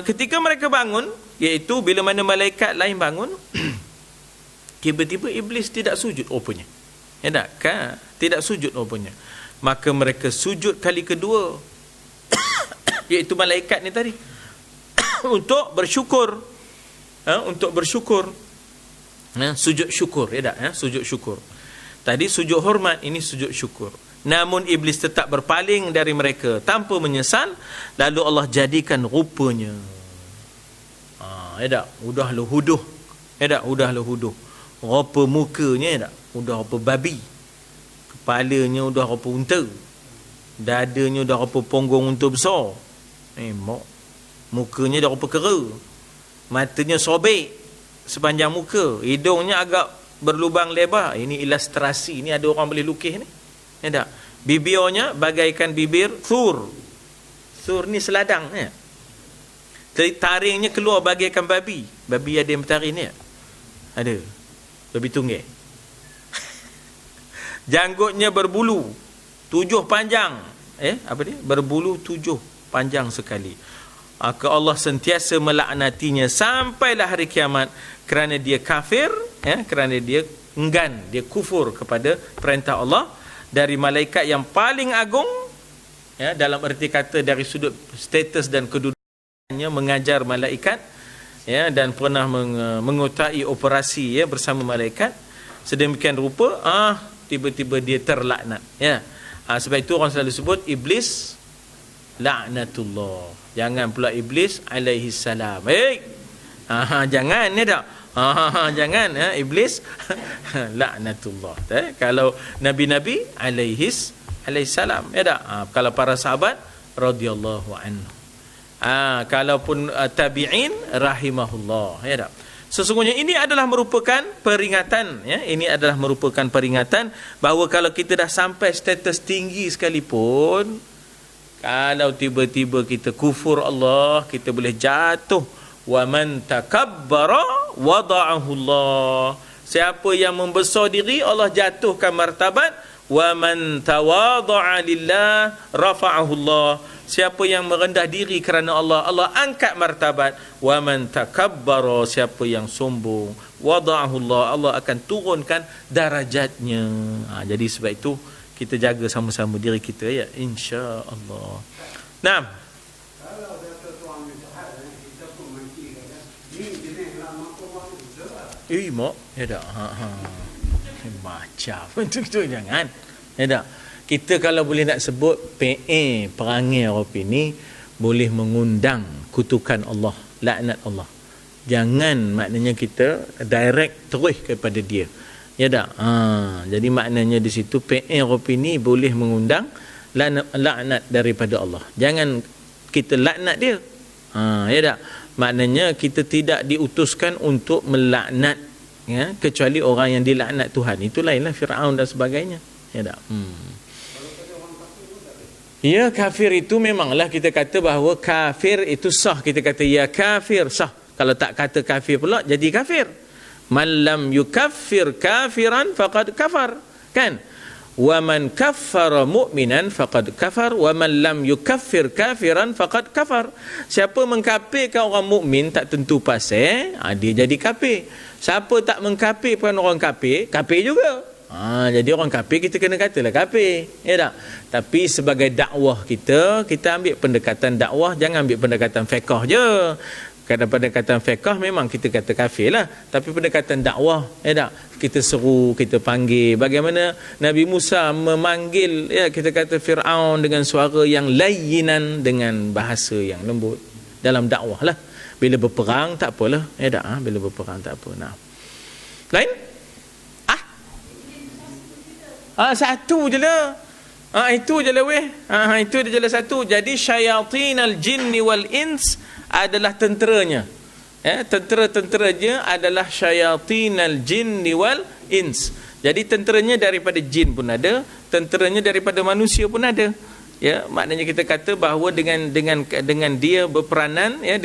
Ketika mereka bangun, iaitu bila mana malaikat lain bangun, tiba-tiba iblis tidak sujud rupanya. Ya tak? Kan? Tidak sujud rupanya. Maka mereka sujud kali kedua, iaitu malaikat ni tadi, untuk bersyukur. Untuk bersyukur. Sujud syukur, ya tak? Sujud syukur. Tadi sujud hormat, ini sujud syukur. Namun iblis tetap berpaling dari mereka tanpa menyesal. Lalu Allah jadikan rupanya. Ya tak? Udahlah huduh. Ya tak? Udahlah huduh. Rupa mukanya, ya tak? Udah rupa babi. Kepalanya udah rupa unta. Dadanya udah rupa ponggong unta besar. Mukanya dah rupa kera. Matanya sobek sepanjang muka. Hidungnya agak berlubang lebar. Ini ilustrasi. Ini ada orang boleh lukis ni. Ya tak? Bibirnya bagaikan bibir Thur. Thur ni seladang, ya. Taringnya keluar bagaikan babi. Babi ada yang bertaring ni, ya? Ada. Babi tunggal. Janggutnya berbulu 7 panjang. Apa dia? Berbulu 7 panjang sekali. Maka Allah sentiasa melaknatinya sampailah hari kiamat kerana dia kafir, kerana dia enggan, dia kufur kepada perintah Allah. Dari malaikat yang paling agung, dalam erti kata dari sudut status dan kedudukannya, mengajar malaikat, dan pernah mengutai operasi bersama malaikat, sedemikian rupa tiba-tiba dia terlaknat, sebab itu orang selalu sebut iblis laknatullah. Jangan pula iblis alaihi salam. Jangan, ya tak? Jangan, iblis laknatullah. Kalau nabi-nabi alaihi salam, ya tak? Kalau para sahabat radhiyallahu anhu. Kalaupun tabi'in rahimahullah, ya tak? Sesungguhnya ini adalah merupakan peringatan, ya. Ini adalah merupakan peringatan bahawa kalau kita dah sampai status tinggi sekalipun, kalau tiba-tiba kita kufur Allah, kita boleh jatuh. Wa man takabbara wada'ahu Allah. Siapa yang membesar diri, Allah jatuhkan martabat. Wa man tawadha'a lillah rafa'ahu Allah. Siapa yang merendah diri kerana Allah, Allah angkat martabat. Wa man takabbara, siapa yang sombong, wada'ahu Allah, Allah akan turunkan darajatnya. Jadi sebab itu kita jaga sama-sama diri kita, ya, insya-Allah. Naam. Kalau kata tuan itu kita pun mesti kata ni jenis lama kau betul. Mak, ya dah. Macam tu jangan. Ya dah. Kita kalau boleh nak sebut perangai Eropah ni boleh mengundang kutukan Allah, laknat Allah. Jangan maknanya kita direct terus kepada dia. Ya tak? Jadi maknanya di situ Eropah ni boleh mengundang laknat daripada Allah. Jangan kita laknat dia. Ya tak? Maknanya kita tidak diutuskan untuk melaknat, ya, kecuali orang yang dilaknat Tuhan. Itu lainlah Firaun dan sebagainya. Ya tak? Ya, kafir itu memanglah kita kata bahawa kafir itu sah. Kita kata ya kafir, sah. Kalau tak kata kafir pula, jadi kafir. Man lam yukaffir kafiran faqad kafar. Kan? Wa man kaffara mu'minan faqad kafar wa man lam yukaffir kafiran faqad kafar. Siapa mengkafirkan orang mukmin tak tentu pasal, dia jadi kafir. Siapa tak mengkafirkan orang kafir, kafir juga. Jadi orang kafir kita kena katalah kafir, ya tak? Tapi sebagai dakwah kita ambil pendekatan dakwah, jangan ambil pendekatan fiqh je. Kadang pendekatan fiqh memang kita kata kafir lah, tapi pendekatan dakwah, ya tak? Kita seru, kita panggil. Bagaimana Nabi Musa memanggil, ya, kita kata Fir'aun dengan suara yang layyinan, dengan bahasa yang lembut dalam dakwah lah. Bila berperang tak apalah, ya tak? Bila berperang tak apa. Nah, lain? Satu je lah. Itu je lah weh. Itu je lah satu. Jadi syayatinal jinni wal ins adalah tenteranya. Tentera-tenteranya adalah syayatinal jinni wal ins. Jadi tenteranya daripada jin pun ada, tenteranya daripada manusia pun ada. Ya, maknanya kita kata bahawa dengan dia berperanan, ya,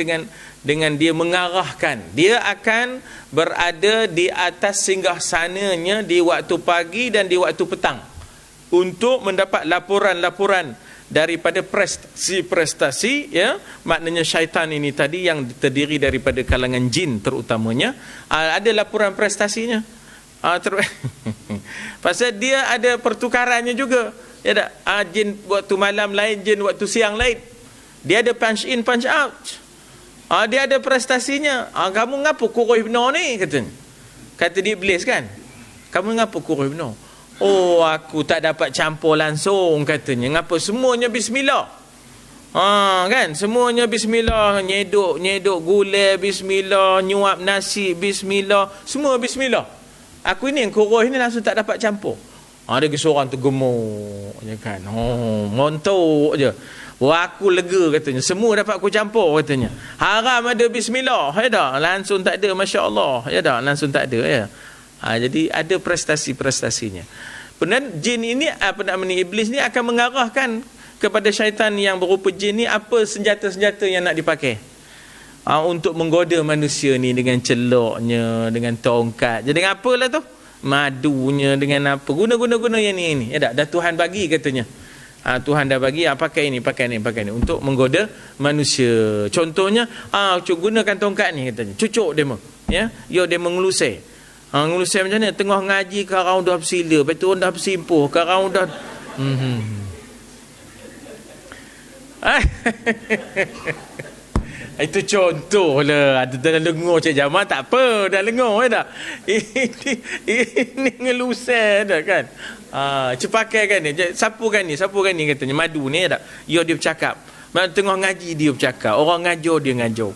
dengan dia mengarahkan, dia akan berada di atas singgahsananya di waktu pagi dan di waktu petang untuk mendapat laporan-laporan daripada prestasi-prestasi, ya. Maknanya syaitan ini tadi yang terdiri daripada kalangan jin terutamanya, ada laporan prestasinya. Pasal dia ada pertukarannya juga. Ya tak? Jin waktu malam lain, jin waktu siang lain. Dia ada punch in, punch out. Dia ada prestasinya. Kamu ngapa kurus benar ni, katanya. Kata dia iblis kan. Kamu ngapa kurus benar? Oh, aku tak dapat campur langsung, katanya. Ngapa semuanya bismillah. Kan, semuanya bismillah. Nyeduk gula bismillah, nyuap nasi bismillah, semua bismillah. Aku ini yang kurus ni langsung tak dapat campur. Ada seorang tu gemuk je kan. Montok je. Aku lega, katanya. Semua dapat aku campur, katanya. Haram ada bismillah, ya dah. Langsung tak ada, masya-Allah, ya dah. Langsung tak ada, ya. Jadi ada prestasi-prestasinya. Benar, jin ini, iblis ni akan mengarahkan kepada syaitan yang berupa jin ni apa senjata-senjata yang nak dipakai. Untuk menggoda manusia ni dengan celoknya, dengan tongkat. Jadi apalah tu? Madunya, dengan apa, guna yang ni, ya tak? Dah Tuhan bagi, katanya. Tuhan dah bagi, pakai ni untuk menggoda manusia. Contohnya, gunakan tongkat ni, katanya. Cucuk demo, ya. Dia mengelusai. Ngelusai macam ni, tengah ngaji karang dah bersila, lepas tu dah bersimpuh, karang dah Itu contoh lah. Ada dalam lengur Cik Jamal tak apa, dah lengur, ya tak? Ini ngelusai dah kan. Cepakai kan ni, sapukan ni katanya, madu ni, ya tak? Dia bercakap. Tengah ngaji dia bercakap, orang ngajar dia ngajar.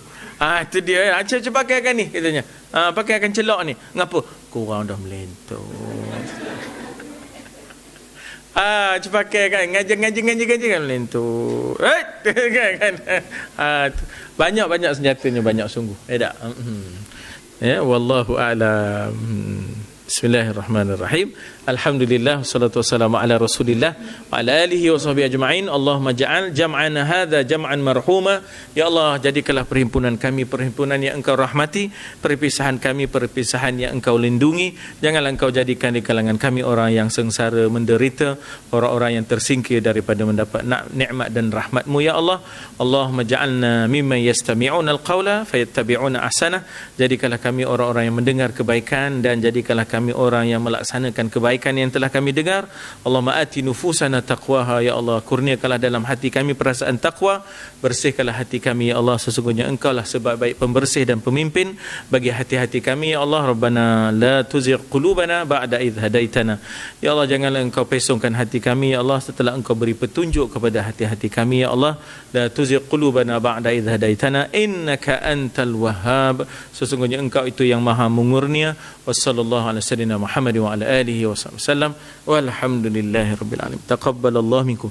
Itu dia. Cepakai kan ni, katanya. Pakaikan celok ni. Ngapa? Korang dah melentur. Cepakai kan, ngaji kan melentur. Kan. Banyak senjatanya, banyak sungguh. Tak? Ya, wallahu a'lam. Bismillahirrahmanirrahim. Alhamdulillah, wassalatu wassalamu ala Rasulillah wa ala alihi wa sahbihi ajma'in. Allahumma ja'al jam'ana hadza jam'an marhuma. Ya Allah, jadikanlah perhimpunan kami perhimpunan yang Engkau rahmati, perpisahan kami perpisahan yang Engkau lindungi. Janganlah Engkau jadikan di kalangan kami orang yang sengsara menderita, orang-orang yang tersingkir daripada mendapat nikmat dan rahmat-Mu, ya Allah. Allahumma ja'alna mimman yastami'una al-qawla fayattabi'una ahsanah. Jadikanlah kami orang-orang yang mendengar kebaikan dan jadikanlah kami kami orang yang melaksanakan kebaikan yang telah kami dengar. Allahumma ati nufusana taqwaha, ya Allah, kurniakanlah dalam hati kami perasaan takwa, bersihkanlah hati kami, ya Allah, sesungguhnya Engkau lah sebaik-baik pembersih dan pemimpin bagi hati-hati kami, ya Allah. Rabbana la tuzigh qulubana ba'da idh hadaitana, ya Allah, janganlah Engkau pesongkan hati kami, ya Allah, setelah Engkau beri petunjuk kepada hati-hati kami, ya Allah. La tuzigh qulubana ba'da idh hadaitana innaka antal wahhab, sesungguhnya Engkau itu yang maha mengurnia. Wassallallahu ala sayyidina Muhammad wa ala alihi wasallam walhamdulillahi rabbil alamin. Taqabbalallahu minkum.